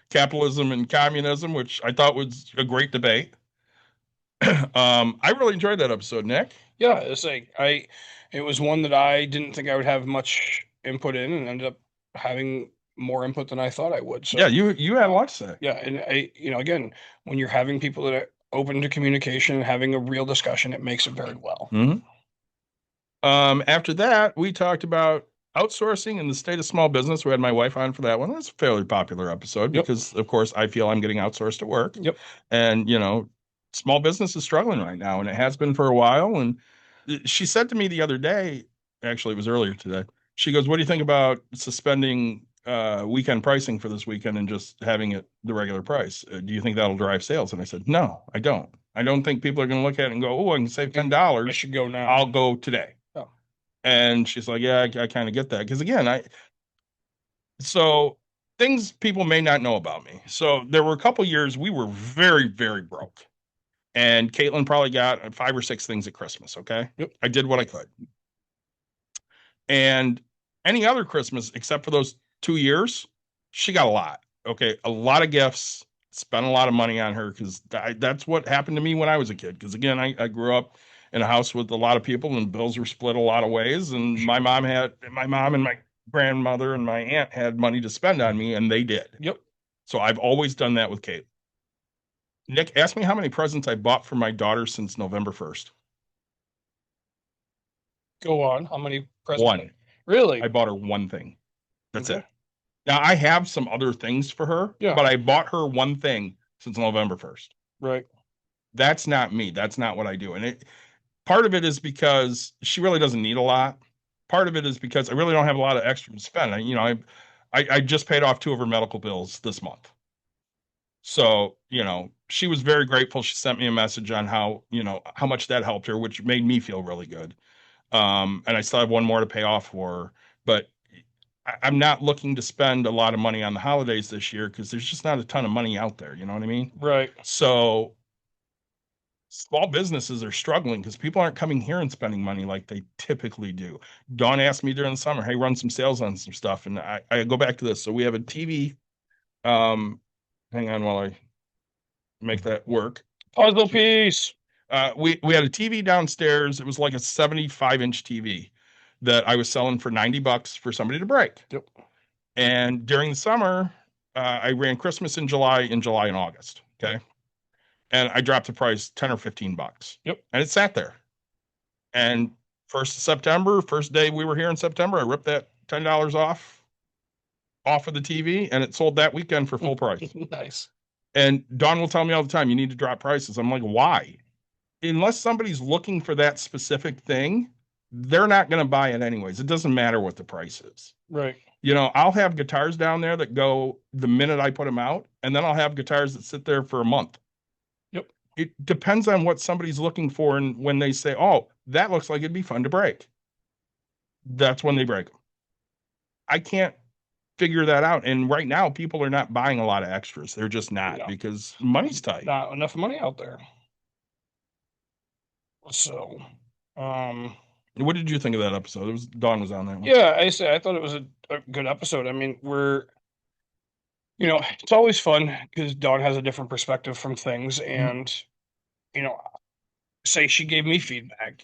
capitalism and communism, which I thought was a great debate. I really enjoyed that episode, Nick. Yeah, it's like it was one that I didn't think I would have much input in, and ended up having more input than I thought I would. So Yeah, you had a lot to say. yeah, and again, when you're having people that are open to communication and having a real discussion, it makes it very well. After that, we talked about outsourcing in the state of small business. We had my wife on for that one. That's a fairly popular episode Yep. because, of course, I feel I'm getting outsourced at work. Yep. And, small business is struggling right now, and it has been for a while. And she said to me the other day, actually, it was earlier today, she goes, "What do you think about suspending weekend pricing for this weekend and just having it the regular price? Do you think that'll drive sales?" And I said, "No, I don't. I don't think people are going to look at it and go, oh, I can save I $10. should go now. I'll go today." Oh. And she's like, "Yeah, I kind of get that." Because again, so things people may not know about me. So there were a couple years we were very, very broke. And Caitlin probably got 5 or 6 things at Christmas. Okay. Yep. I did what I could. And any other Christmas, except for those 2 years, she got a lot. Okay. A lot of gifts, spent a lot of money on her because that's what happened to me when I was a kid. Because again, I grew up in a house with a lot of people and bills were split a lot of ways. And my mom and my grandmother and my aunt had money to spend on me, and they did. Yep. So I've always done that with Kate. Nick, ask me how many presents I bought for my daughter since November 1st. Go on. How many presents? 1. Really? I bought her 1 thing. That's Okay. it. Now I have some other things for her, Yeah. but I bought her 1 thing since November 1st. Right. That's not me. That's not what I do. And part of it is because she really doesn't need a lot. Part of it is because I really don't have a lot of extra to spend. I just paid off 2 of her medical bills this month. So, she was very grateful. She sent me a message on how much that helped her, which made me feel really good. And I still have 1 more to pay off for her, but I'm not looking to spend a lot of money on the holidays this year because there's just not a ton of money out there. You know what I mean? Right. So small businesses are struggling because people aren't coming here and spending money like they typically do. Dawn asked me during the summer, "Hey, run some sales on some stuff." And I go back to this. So we have a TV. Hang on while I make that work. Puzzle piece. We had a TV downstairs. It was like a 75-inch TV that I was selling for $90 for somebody to break. Yep. And during the summer, I ran Christmas in July and August. Okay. And I dropped the price $10 or $15. Yep. And it sat there. And 1st of September, first day we were here in September, I ripped that $10 off of the TV, and it sold that weekend for full price. Nice. And Dawn will tell me all the time, "You need to drop prices." I'm like, "Why?" unless somebody's looking for that specific thing, they're not going to buy it anyways. It doesn't matter what the price is. Right. You know, I'll have guitars down there that go the minute I put them out, and then I'll have guitars that sit there for a month. Yep. It depends on what somebody's looking for, and when they say, "Oh, that looks like it'd be fun to break," that's when they break them. I can't figure that out, and right now people are not buying a lot of extras. They're just not No. because money's tight. Not enough money out there. So, What did you think of that episode? It was Dawn was on that one. yeah, I thought it was a good episode. I mean, it's always fun because Dawn has a different perspective from things, and say she gave me feedback,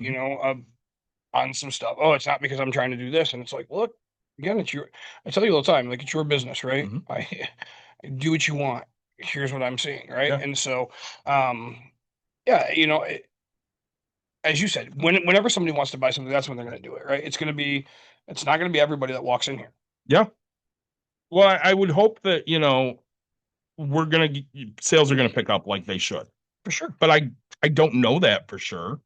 on some stuff. Oh, it's not because I'm trying to do this, and it's like, look, again, it's your. I tell you all the time, like it's your business, right? Mhm. I do what you want. Here's what I'm seeing, right? Yeah. And so, yeah, as you said, whenever somebody wants to buy something, that's when they're going to do it, right? It's not going to be everybody that walks in here. Yeah. Well, I would hope that, sales are gonna pick up like they should. For sure. But I don't know that for sure.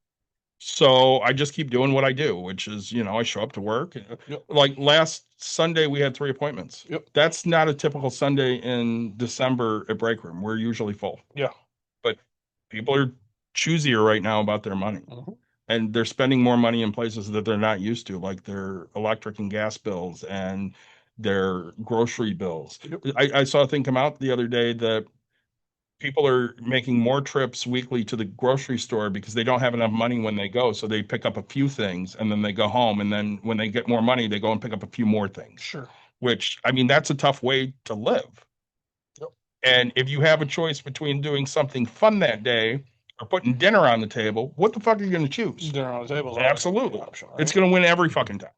So I just keep doing what I do, which is, I show up to work. Yep. Like last Sunday, we had 3 appointments. Yep. That's not a typical Sunday in December at Break Room. We're usually full. Yeah. But people are choosier right now about their money. Mhm. And they're spending more money in places that they're not used to, like their electric and gas bills and their grocery bills. Yep. I saw a thing come out the other day that people are making more trips weekly to the grocery store because they don't have enough money when they go. So they pick up a few things and then they go home. And then when they get more money, they go and pick up a few more things, Sure. which, I mean, that's a tough way to live. Yep. And if you have a choice between doing something fun that day or putting dinner on the table, what the fuck are you going to choose? Dinner on the table. is always Absolutely. an option, right? It's going to win every fucking time.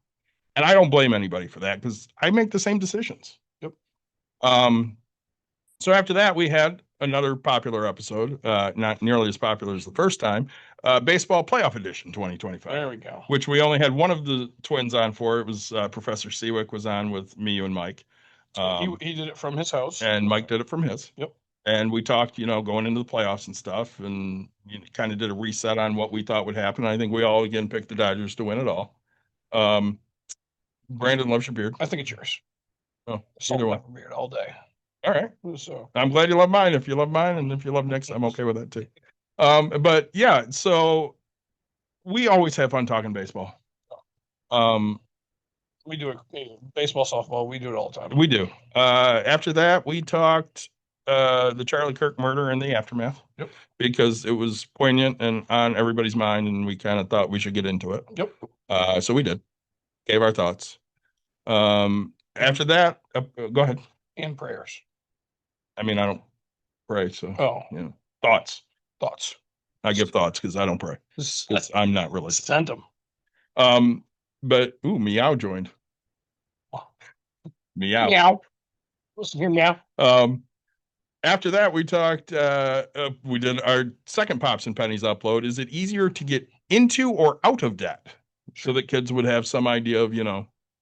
And I don't blame anybody for that because I make the same decisions. Yep. So after that, we had another popular episode, not nearly as popular as the first time, Baseball Playoff Edition 2025. There we go. Which we only had one of the twins on for. It was Professor Seawick was on with me, you, and Mike. He did it from his house. And Mike did it from his. Yep. And we talked, going into the playoffs and stuff, and kind of did a reset on what we thought would happen. I think we all again picked the Dodgers to win it all. Brandon loves your beard. I think it's yours. Oh, Salt either and way. pepper beard all day. All right. So I'm glad you love mine. If you love mine, and if you love Nick's, I'm okay with that too. But yeah, so we always have fun talking baseball. we do it. Baseball, softball, we do it all the time. We do. After that, we talked the Charlie Kirk murder and the aftermath. Yep. Because it was poignant and on everybody's mind, and we kind of thought we should get into it. Yep. So we did. Gave our thoughts. After that, go ahead. And prayers. I mean, I don't pray, so Oh, thoughts. thoughts. I give thoughts because I don't pray. 'Cause I'm not religious. Sent them. But Meow joined. Meow. Meow. Listen here, meow. After that, we talked. We did our second Pops and Pennies upload. Is it easier to get into or out of debt, so that kids would have some idea of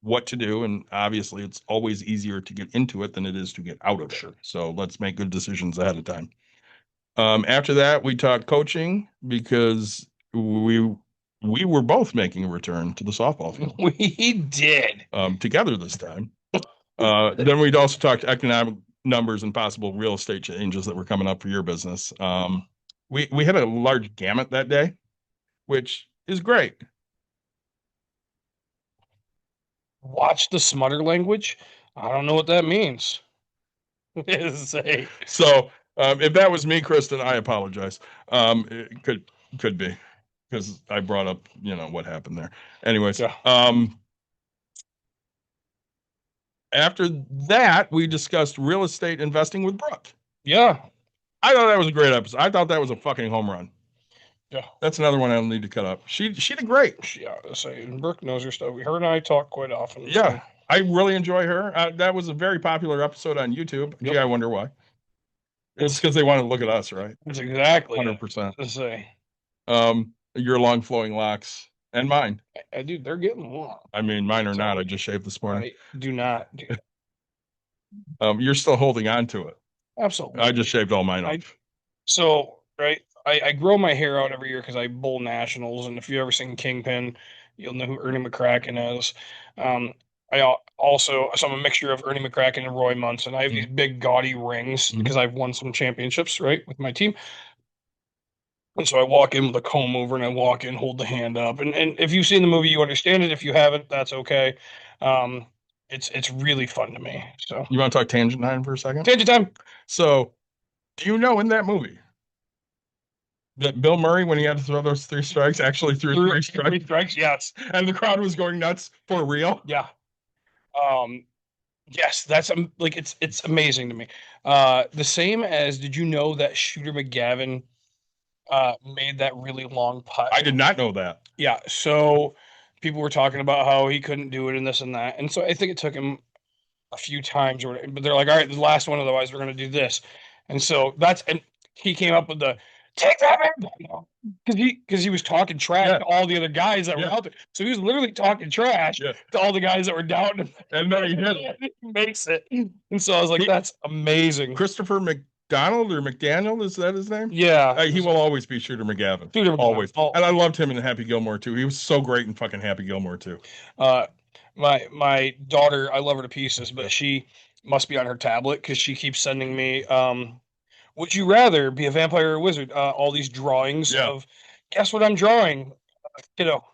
what to do? And obviously, it's always easier to get into it than it is to get out of it. Sure. So let's make good decisions ahead of time. After that, we talked coaching because we were both making a return to the softball field. We did. Together this time. Then we'd also talked economic numbers and possible real estate changes that were coming up for your business. We had a large gamut that day, which is great. Watch the smutter language. I don't know what that means. Say. So if that was me, Kristen, I apologize. It could be because I brought up what happened there. Anyways, Yeah. After that, we discussed real estate investing with Brooke. Yeah. I thought that was a great episode. I thought that was a fucking home run. Yeah. That's another one I'll need to cut up. She did great. Yeah. Say, Brooke knows her stuff. Her and I talk quite often. Yeah. I really enjoy her. That was a very popular episode on YouTube. Yep. Gee, I wonder why. It's because they want to look at us, right? That's exactly 100%. to say. Your long flowing locks and mine. Dude, they're getting long. I mean, mine are not. I just shaved this morning. I do not do that. You're still holding on to it. Absolutely. I just shaved all mine off. So right? I grow my hair out every year because I bowl nationals, and if you've ever seen Kingpin, you'll know who Ernie McCracken is. Um, also, so I'm a mixture of Ernie McCracken and Roy Munson. I have these big gaudy rings Mhm. because I've won some championships, right, with my team. And so I walk in with a comb over, and I walk in, hold the hand up, and if you've seen the movie, you understand it. If you haven't, that's okay. Um, it's really fun to me. So You want to talk tangent time for a second? tangent time. So, do you know in that movie that Bill Murray, when he had to throw those 3 strikes, actually threw three Three strikes, strikes, yes, and the crowd was going nuts for real? yeah. Um, yes, that's like it's amazing to me. The same as did you know that Shooter McGavin made that really long putt? I did not know that. Yeah, so people were talking about how he couldn't do it and this and that. And so I think it took him a few times or whatever, but they're like, all right, the last one, otherwise we're gonna do this. And so and he came up with the take that man because he was talking trash Yeah. to all the other guys that were Yeah. out there. So he was literally talking trash Yeah. to all the guys that were down him. And then he did it. He makes it. And so I was like, He- that's amazing. Christopher McDonald or McDaniel, is that his name? Yeah. He will always be Shooter McGavin. Shooter McGavin. Always. Oh. And I loved him in Happy Gilmore too. He was so great in fucking Happy Gilmore too. My daughter, I love her to pieces, but she must be on her tablet because she keeps sending me would you rather be a vampire or a wizard? All these drawings Yeah. of guess what I'm drawing, kiddo.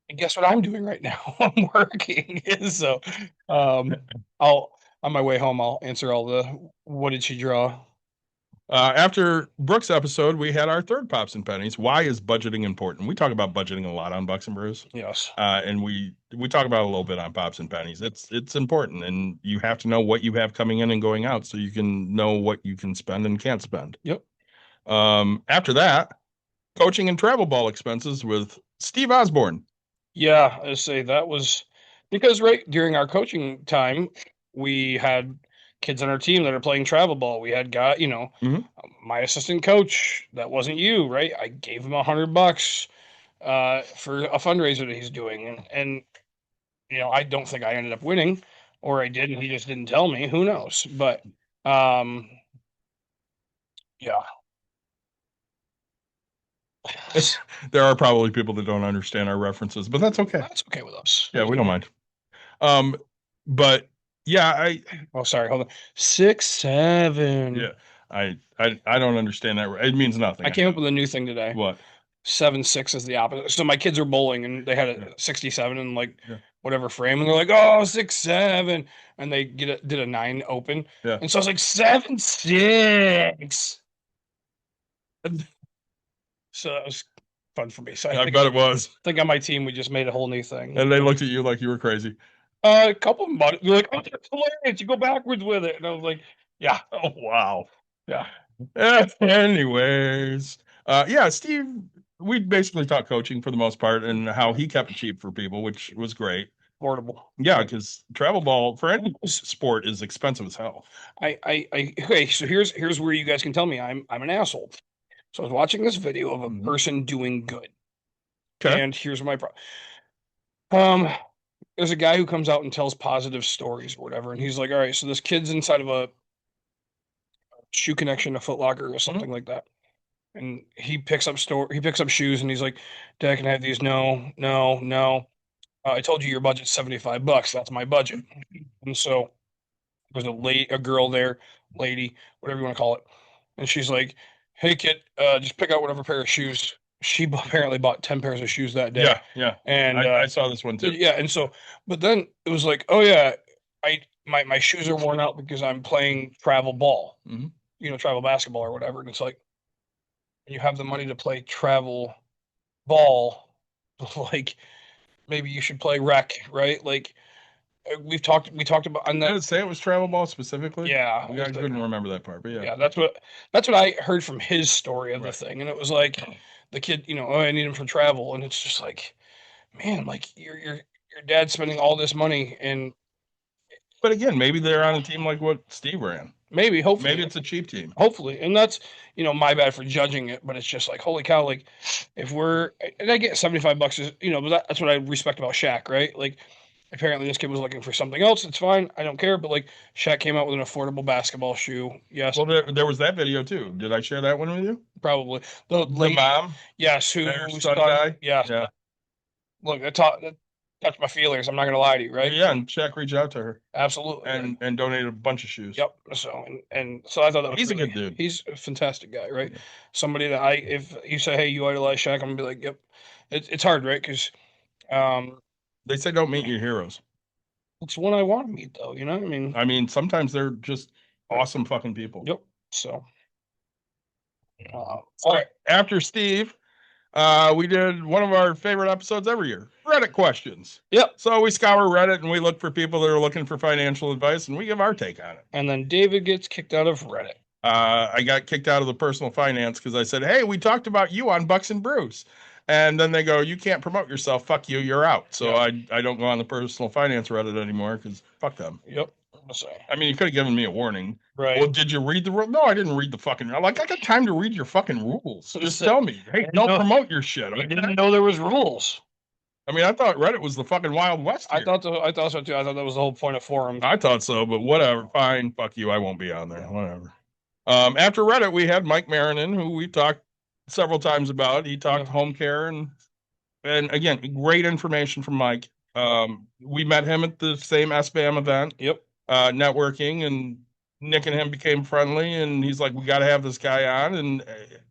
And guess what I'm doing right now? I'm working. So I'll on my way home I'll answer all the what did she draw? After Brooks' episode, we had our third Pops and Pennies. Why is budgeting important? We talk about budgeting a lot on Bucks and Brews. Yes. And we talk about it a little bit on Pops and Pennies. It's important, and you have to know what you have coming in and going out, so you can know what you can spend and can't spend. Yep. After that, coaching and travel ball expenses with Steve Osborne. Yeah, I say that was because right during our coaching time, we had kids on our team that are playing travel ball. We had Mhm. my assistant coach, that wasn't you, right? I gave him $100 for a fundraiser that he's doing, and I don't think I ended up winning, or I did, and he just didn't tell me. Who knows? But yeah, There are probably people that don't understand our references, but that's okay. that's okay with us. Yeah, we don't mind. But yeah, Oh, sorry. Hold on. 6, 7. yeah, I don't understand that. It means nothing. I came up with a new thing today. What? 7, 6 is the opposite. So my kids are bowling and they had a 67 and like Yeah. whatever frame, and they're like, oh, 6, 7, and they did a 9 open. Yeah. And so I was like 7, 6. So that was fun for me. So I bet it was. I think on my team we just made a whole new thing. And they looked at you like you were crazy. A couple of them bought it. They're like, oh, that's hilarious. You go backwards with it. And I was like, yeah. Oh wow. Yeah. Anyways, yeah, Steve, we basically talked coaching for the most part and how he kept it cheap for people, which was great. Affordable. Yeah, because travel ball for any sport is expensive as hell. Okay, so here's where you guys can tell me I'm an asshole. So I was watching this video of a Mhm. person doing good. Okay. And here's my problem. There's a guy who comes out and tells positive stories or whatever, and he's like, all right, so this kid's inside of a Shoe Connection, a Foot Locker, or something like that. And he picks up shoes, and he's like, Dad, can I have these? No, no, no. I told you your budget's $75. That's my budget. And so there's a girl there, lady, whatever you want to call it. And she's like, hey kid, just pick out whatever pair of shoes. She apparently bought 10 pairs of shoes that day. Yeah, yeah. And I saw this one too. yeah, and so, but then it was like, oh yeah, my shoes are worn out because I'm playing travel ball, Mhm. Travel basketball or whatever. And it's like, you have the money to play travel ball, like maybe you should play rec, right? Like we talked about on Did that. it say it was travel ball specifically? Yeah, I couldn't remember that part, but yeah. yeah, that's what I heard from his story of the thing, and it was like the kid, oh, I need him for travel, and it's just like, man, like your dad's spending all this money, and But again, maybe they're on a team like what Steve ran. hopefully, Maybe it's a cheap team. hopefully, and that's my bad for judging it, but it's just like, holy cow, like if and I get $75 is but that's what I respect about Shaq, right? Like Apparently, this kid was looking for something else. It's fine. I don't care. But like, Shaq came out with an affordable basketball shoe. Yes, Well, there was that video too. Did I share that one with you? probably. The The lady, mom, yes, who their whose son guy? Yes. Yeah. Look, that touched my feelings. I'm not gonna lie to you, right? Yeah, and Shaq reached out to her Absolutely. and donated a bunch of shoes. Yep. So and so I thought that was He's a really, good dude. He's a fantastic guy, right? Yeah. Somebody that if you say, hey, you idolize Shaq, I'm gonna be like, yep. It's hard, right? Because They say don't meet your heroes. it's one I want to meet, though. You know, I mean, I mean, sometimes they're just awesome fucking people. yep. So, So after Steve, we did one of our favorite episodes every year, Reddit questions. Yep. So we scour Reddit and we look for people that are looking for financial advice and we give our take on it. and then David gets kicked out of Reddit. I got kicked out of the personal finance because I said, hey, we talked about you on Bucks and Brews. And then they go, you can't promote yourself. Fuck you. You're out. So I don't go on the personal finance Reddit anymore because fuck them. Yep. So, I mean, you could have given me a warning. right. Well, did you read the rule? No, I didn't read the fucking. Like, I got time to read your fucking rules. Just So- tell me, hey, don't No. promote your shit. I Okay? didn't know there was rules. I mean, I thought Reddit was the fucking Wild West. I here. thought so too. I thought that was the whole point of forums. I thought so, but whatever. Fine, fuck you. I won't be on there. Whatever. After Reddit, we had Mike Marinan, who we talked several times about. He talked home care and again, great information from Mike. We met him at the same SBAM event. Yep. Networking, and Nick and him became friendly, and he's like, we got to have this guy on, and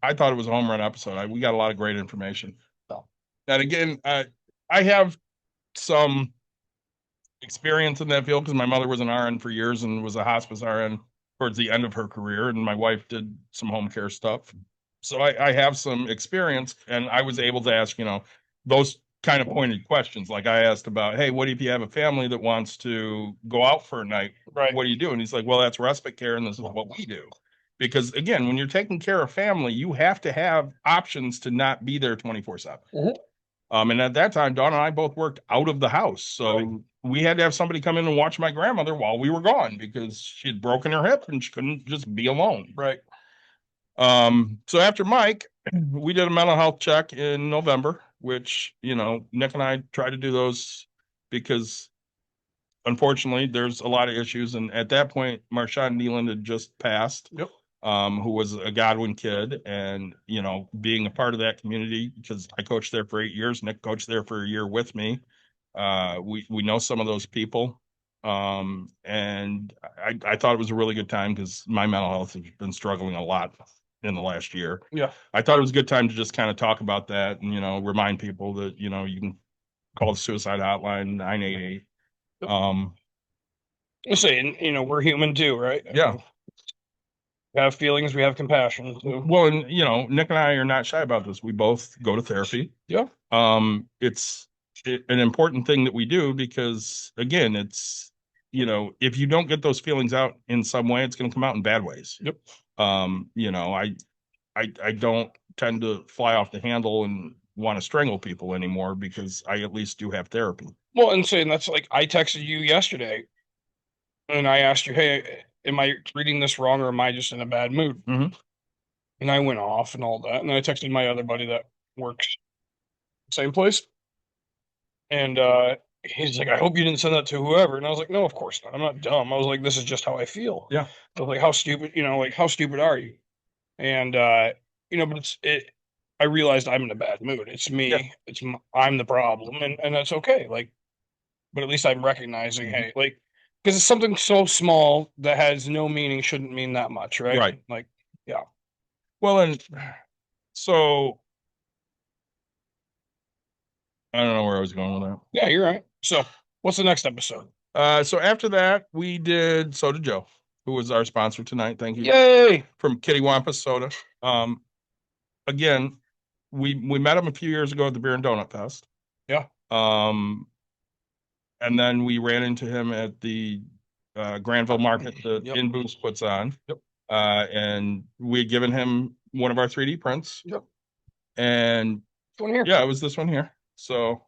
I thought it was a home run episode. We got a lot of great information. Oh. And again, I have some experience in that field because my mother was an RN for years and was a hospice RN towards the end of her career, and my wife did some home care stuff. So I have some experience, and I was able to ask, those kind of pointed questions. Like I asked about, hey, what if you have a family that wants to go out for a night? Right. What do you do? And he's like, well, that's respite care, and this is what we do. Because again, when you're taking care of family, you have to have options to not be there 24/7. Mhm. And at that time, Dawn and I both worked out of the house. So we had to have somebody come in and watch my grandmother while we were gone because she had broken her hip and she couldn't just be alone. Right. So after Mike, we did a mental health check in November, which, Nick and I tried to do those because unfortunately there's a lot of issues. And at that point, Marshawn Nealand had just passed. Yep. Who was a Godwin kid, and being a part of that community because I coached there for 8 years. Nick coached there for a year with me. We know some of those people, and I thought it was a really good time because my mental health has been struggling a lot in the last year. Yeah. I thought it was a good time to just kind of talk about that and remind people that you can call the suicide hotline 988. I say, and we're human too, right? Yeah. We have feelings. We have compassion. Too. Well, and Nick and I are not shy about this. We both go to therapy. Yeah. It's an important thing that we do because again, it's if you don't get those feelings out in some way, it's going to come out in bad ways. Yep. I don't tend to fly off the handle and want to strangle people anymore because I at least do have therapy. Well, and saying that's like I texted you yesterday, and I asked you, "Hey, am I reading this wrong, or am I just in a bad mood?" Mhm. And I went off and all that, and I texted my other buddy that works same place, and he's like, "I hope you didn't send that to whoever." And I was like, "No, of course not. I'm not dumb." I was like, "This is just how I feel." Yeah. I was like, "How stupid, like how stupid are you?" And but I realized I'm in a bad mood. It's me. Yeah. I'm the problem, and that's okay. Like, but at least I'm recognizing, hey, like, because it's something so small that has no meaning shouldn't mean that much, right? Right. Like, Well, and so I don't know where I was going with that. yeah, you're right. So, what's the next episode? So after that, we did Soda Joe, who was our sponsor tonight. Thank you. Yay! From Kitty Wampus Soda. Again, we met him a few years ago at the Beer and Donut Fest. Yeah. And then we ran into him at the Granville Market that Yep. In Boost puts on. Yep. And we had given him one of our 3D prints. Yep. And This one here. yeah, it was this one here. So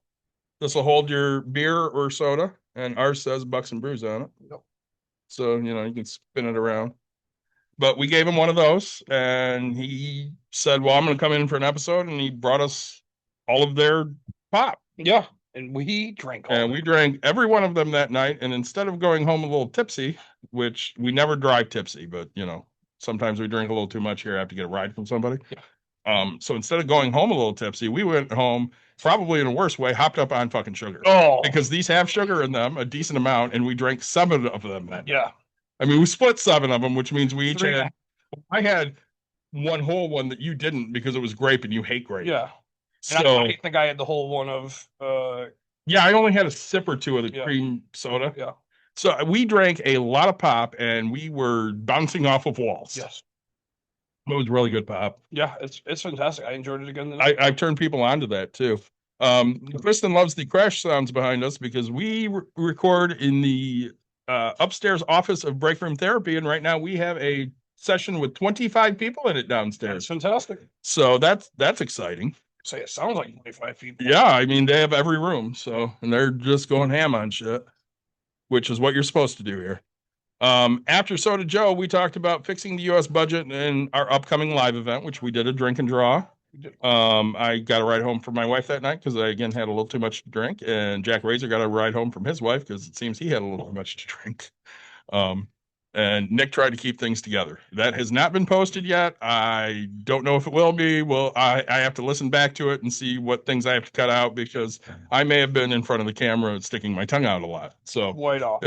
this will hold your beer or soda, and ours says Bucks and Brews on it. Yep. So you can spin it around. But we gave him one of those, and he said, "Well, I'm going to come in for an episode," and he brought us all of their pop. Yeah. and we drank all And we drank every one of them that night. And instead of going home a little tipsy, which we never drive tipsy, but sometimes we drink a little too much here. I have to get a ride from somebody. So instead of going home a little tipsy, we went home probably in a worse way, hopped up on fucking sugar. Oh, Because these have sugar in them, a decent amount, and we drank 7 of them that night. yeah. I mean, we split 7 of them, which means we each 3 had. I had one whole one that you didn't because it was grape and you hate grape. Yeah. And So I think I had the whole one of yeah, I only had a sip or two of the Yeah. cream soda. yeah. So we drank a lot of pop and we were bouncing off of walls. Yes. It was really good pop. Yeah, it's fantastic. I enjoyed it again tonight. I've turned people onto that too. Kristen loves the crash sounds behind us because we record in the upstairs office of Break Room Therapy, and right now we have a session with 25 people in it It's downstairs. fantastic. So that's exciting. Say it sounds like 25 people. Yeah, I mean they have every room, so and they're just going ham on shit, which is what you're supposed to do here. After Soda Joe, we talked about fixing the U.S. budget and our upcoming live event, which we did a drink and draw. I got a ride home from my wife that night because I again had a little too much to drink, and Jack Razor got a ride home from his wife because it seems he had a little too much to drink. And Nick tried to keep things together. That has not been posted yet. I don't know if it will be. Well, I have to listen back to it and see what things I have to cut out because I may have been in front of the camera and sticking my tongue out a lot. So White off.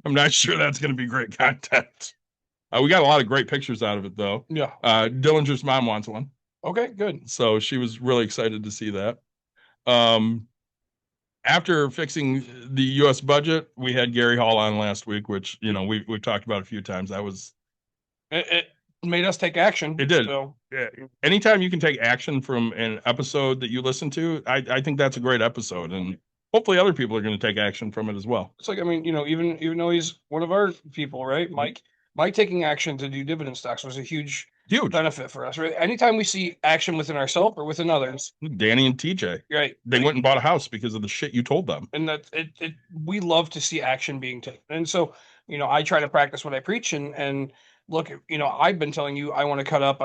I'm not sure that's going to be great content. We got a lot of great pictures out of it, though. Yeah. Dillinger's mom wants one, Okay, good. so she was really excited to see that. After fixing the U.S. budget, we had Gary Hall on last week, which we've talked about a few times. That was It made us take action. It did. So anytime you can take action from an episode that you listen to, I think that's a great episode, and hopefully other people are going to take action from it as well. it's like, I mean, even though he's one of our people, right? Mike taking action to do dividend stocks was a huge Huge. benefit for us, right? Anytime we see action within ourselves or within others, Danny and TJ, right? they went and bought a house because of the shit you told them. And that we love to see action being taken. And so, I try to practice what I preach and look, I've been telling you I want to cut up.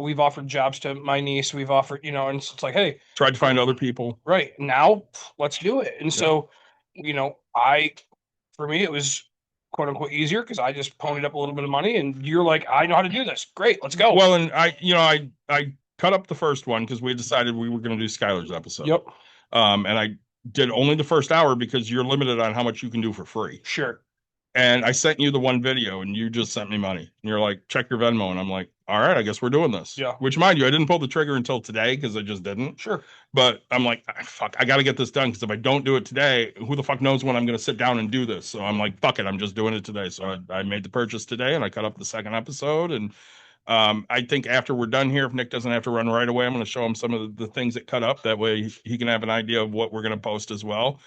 We've offered jobs to my niece. We've offered, and it's like, hey, Tried to find other people. right now, let's do it. And so, for me, it was quote unquote easier because I just ponied up a little bit of money and you're like, I know how to do this. Great, let's go. Well, and I cut up the first one because we decided we were going to do Skylar's episode. Yep. And I did only the first hour because you're limited on how much you can do for free. Sure. And I sent you the one video and you just sent me money. And you're like, check your Venmo. And I'm like, all right, I guess we're doing this. Yeah. Which, mind you, I didn't pull the trigger until today because I just didn't. Sure. But I'm like, fuck, I got to get this done because if I don't do it today, who the fuck knows when I'm going to sit down and do this? So I'm like, fuck it, I'm just doing it today. So I made the purchase today and I cut up the second episode. And I think after we're done here, if Nick doesn't have to run right away, I'm going to show him some of the things that cut up. That way he can have an idea of what we're going to post as well.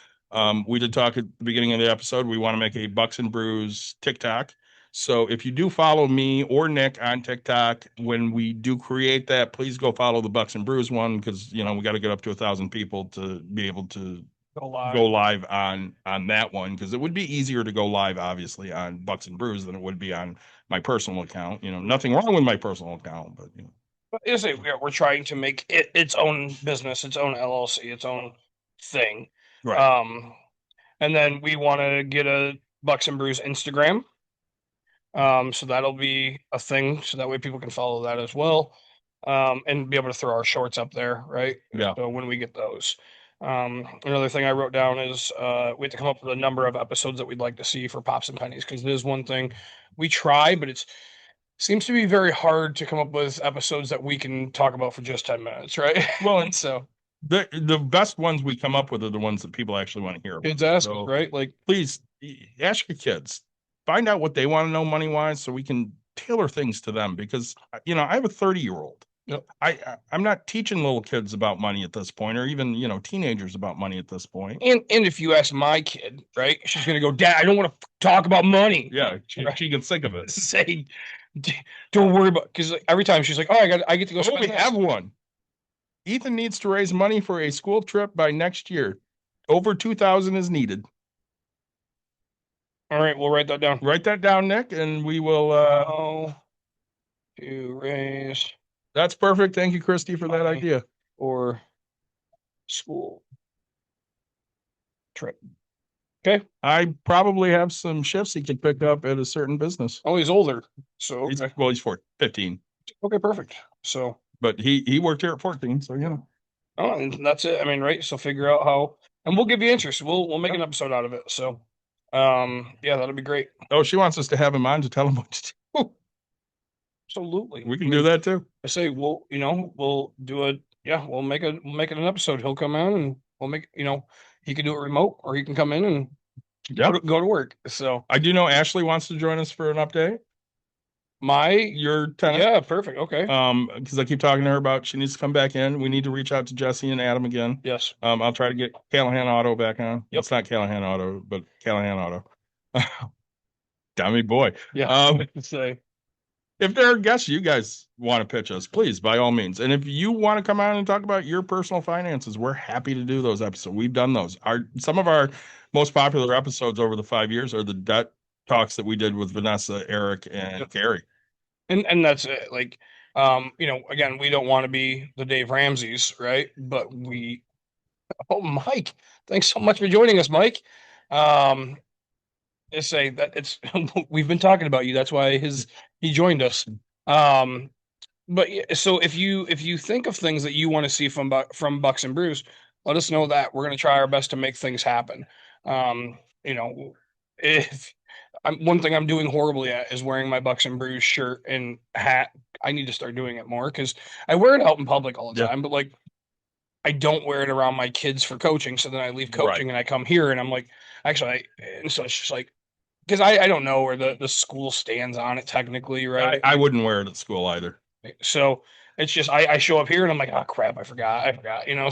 We did talk at the beginning of the episode. We want to make a Bucks and Brews TikTok. So if you do follow me or Nick on TikTok, when we do create that, please go follow the Bucks and Brews one because we got to get up to 1,000 people to be able to go live on that one because it would be easier to go live obviously on Bucks and Brews than it would be on my personal account. Nothing wrong with my personal account, but But we're trying to make it its own business, its own LLC, its own thing. right. And then we want to get a Bucks and Brews Instagram. So that'll be a thing. So that way people can follow that as well. And be able to throw our shorts up there, right? Yeah. So when we get those. Another thing I wrote down is we have to come up with a number of episodes that we'd like to see for Pops and Pennies because it is one thing we try, but it seems to be very hard to come up with episodes that we can talk about for just 10 minutes, right? Well, and so the best ones we come up with are the ones that people actually want to hear about. kids ask, So right? Like, please ask your kids, find out what they want to know money wise so we can tailor things to them because I have a 30-year-old. Yep. I'm not teaching little kids about money at this point or even teenagers about money at this point. and if you ask my kid, right, she's gonna go, Dad, I don't want to talk about money. Yeah, she gets sick of it. Say, don't worry about because every time she's like, oh, I get to go Oh, spend we this. have one. Ethan needs to raise money for a school trip by next year. Over 2,000 is needed. All right, we'll write that down. Write that down, Nick, and we will. To raise That's perfect. Thank you, Christy, for that idea. or school trip. Okay. I probably have some shifts he could pick up at a certain business. Oh, he's older. So He's, okay. well, he's 15, Okay, perfect. So but he worked here at 14, so you know. oh, and that's it. I mean, right. So figure out how, and we'll give you interest. We'll make an episode out of it. So yeah, that'll be great. Oh, she wants us to have him on to tell him what to do. Absolutely. We can do that too. I say we'll we'll do a we'll make it an episode. He'll come on and we'll make he can do it remote or he can come in and Yeah. go to work. So I do know Ashley wants to join us for an update. my Your tenant. perfect. Okay. Because I keep talking to her about she needs to come back in. We need to reach out to Jesse and Adam again. Yes. I'll try to get Callahan Auto back on. Yep. It's not Callahan Auto, but Callahan Auto. Dummy boy. Yeah. Say If there are guests you guys want to pitch us, please, by all means. And if you want to come on and talk about your personal finances, we're happy to do those episodes. We've done those. Some of our most popular episodes over the 5 years are the debt talks that we did with Vanessa, Eric, and Gary. and that's it. Like again, we don't want to be the Dave Ramseys, right? But Mike, thanks so much for joining us, Mike. I say that it's we've been talking about you. That's why he joined us. But so if you think of things that you want to see from Bucks and Brews, let us know that we're going to try our best to make things happen. If one thing I'm doing horribly at is wearing my Bucks and Brews shirt and hat. I need to start doing it more because I wear it out in public all the time, but like I don't wear it around my kids for coaching. So then I leave coaching and I come here and I'm like, actually, and so it's just like, because I don't know where the school stands on it technically, right? I wouldn't wear it at school either. So it's just I show up here and I'm like, oh crap, I forgot,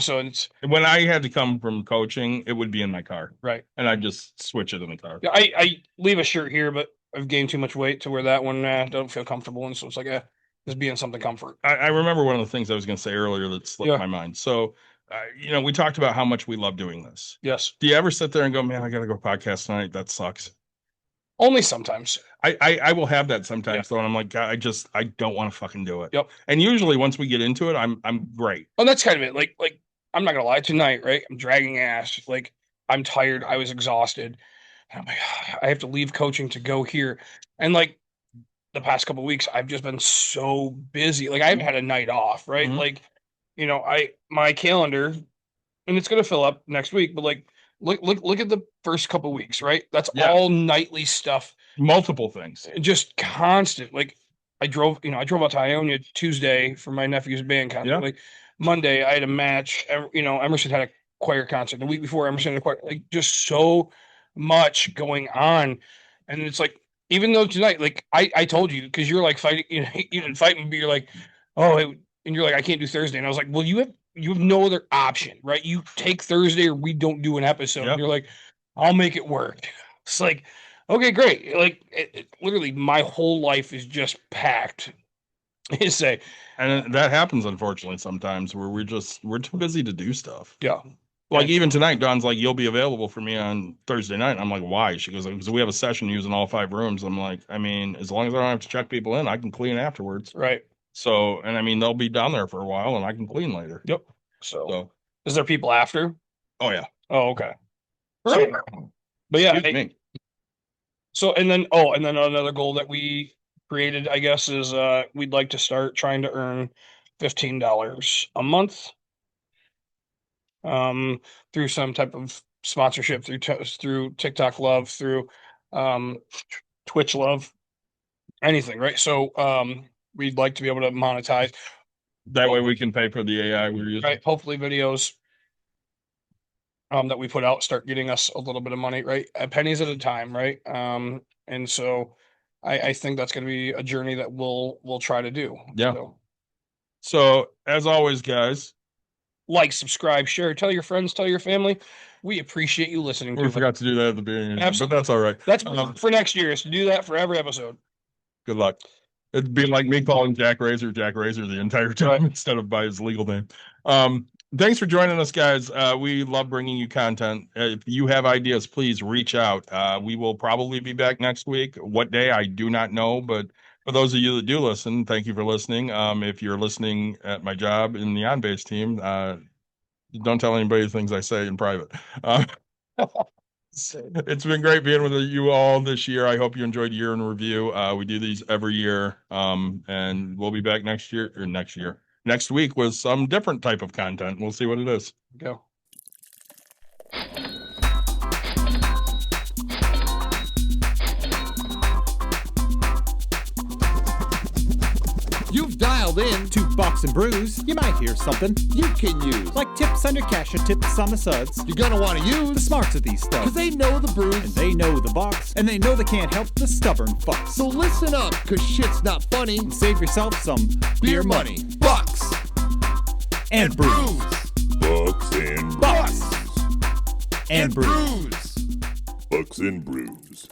so it's when I had to come from coaching, it would be in my car. Right. And I just switch it in the car. Yeah, I leave a shirt here, but I've gained too much weight to where that one don't feel comfortable. And so it's like, just being something comfort. I remember one of the things I was going to say earlier that slipped my mind. So, we talked about how much we love doing this. Yes. Do you ever sit there and go, man, I got to go podcast tonight? That sucks. Only sometimes. I will have that sometimes though, and I'm like, God, I don't want to fucking do it. Yep. And usually once we get into it, I'm great. Oh, that's kind of it. Like I'm not gonna lie, tonight, right? I'm dragging ass. Like I'm tired. I was exhausted. And I'm like, I have to leave coaching to go here. And like the past couple of weeks, I've just been so busy. Like I haven't had a night off, right? Mhm. Like, my calendar, and it's gonna fill up next week, but like look at the first couple of weeks, right? That's all nightly stuff. Multiple things. Just constant. Like I drove out to Ionia Tuesday for my nephew's band concert. Yeah. Like Monday I had a match. Emerson had a choir concert. The week before Emerson had a choir. Like just so much going on. And it's like, even though tonight, like I told you, because you're like fighting, you didn't fight me, but you're like, and you're like, I can't do Thursday. And I was like, well, you have no other option, right? You take Thursday or we don't do an episode. Yep. And you're like, I'll make it work. It's like, okay, great. Like literally my whole life is just packed. You say, And that happens unfortunately sometimes where we're too busy to do stuff. yeah. Like even tonight, Dawn's like, you'll be available for me on Thursday night. I'm like, why? She goes, because we have a session using all 5 rooms. I'm like, I mean, as long as I don't have to check people in, I can clean afterwards. Right. So, and I mean, they'll be down there for a while and I can clean later. Yep. So So, is there people after? oh yeah. Oh, okay. Right. But yeah, Excuse me. so and then another goal that we created, I guess, is we'd like to start trying to earn $15 a month through some type of sponsorship, through TikTok love, through Twitch love, anything, right? So we'd like to be able to monetize, That way we can pay for the AI we're using. right? Hopefully videos that we put out start getting us a little bit of money, right? At pennies at a time, right? And so I think that's going to be a journey that we'll try to do. Yeah. So, So as always, guys, like, subscribe, share, tell your friends, tell your family. We appreciate you listening to we us. forgot to do that at the beginning, Absolutely. but that's all right. That's for next year, is to do that for every episode. Good luck. It'd be like me calling Jack Razor the entire time instead of by his legal name. Thanks for joining us, guys. We love bringing you content. If you have ideas, please reach out. We will probably be back next week. What day, I do not know, but for those of you that do listen, thank you for listening. If you're listening at my job in the on-base team, don't tell anybody the things I say in private. It's been great being with you all this year. I hope you enjoyed Year in Review. We do these every year, and we'll be back next week with some different type of content. We'll see what it is. Go. You've dialed in. To Box and Brews, you might hear something You can use. like tips on your cash or tips on the suds. You're gonna want to The use. smarts of these Cause studs. they know the And brews. they know the box, and they know they can't help the stubborn fucks. So listen up, cause shit's not funny. Save yourself some Beer money. Bucks. and brews. Bucks and Bucks Brews. and brews. Brews. Bucks and Brews.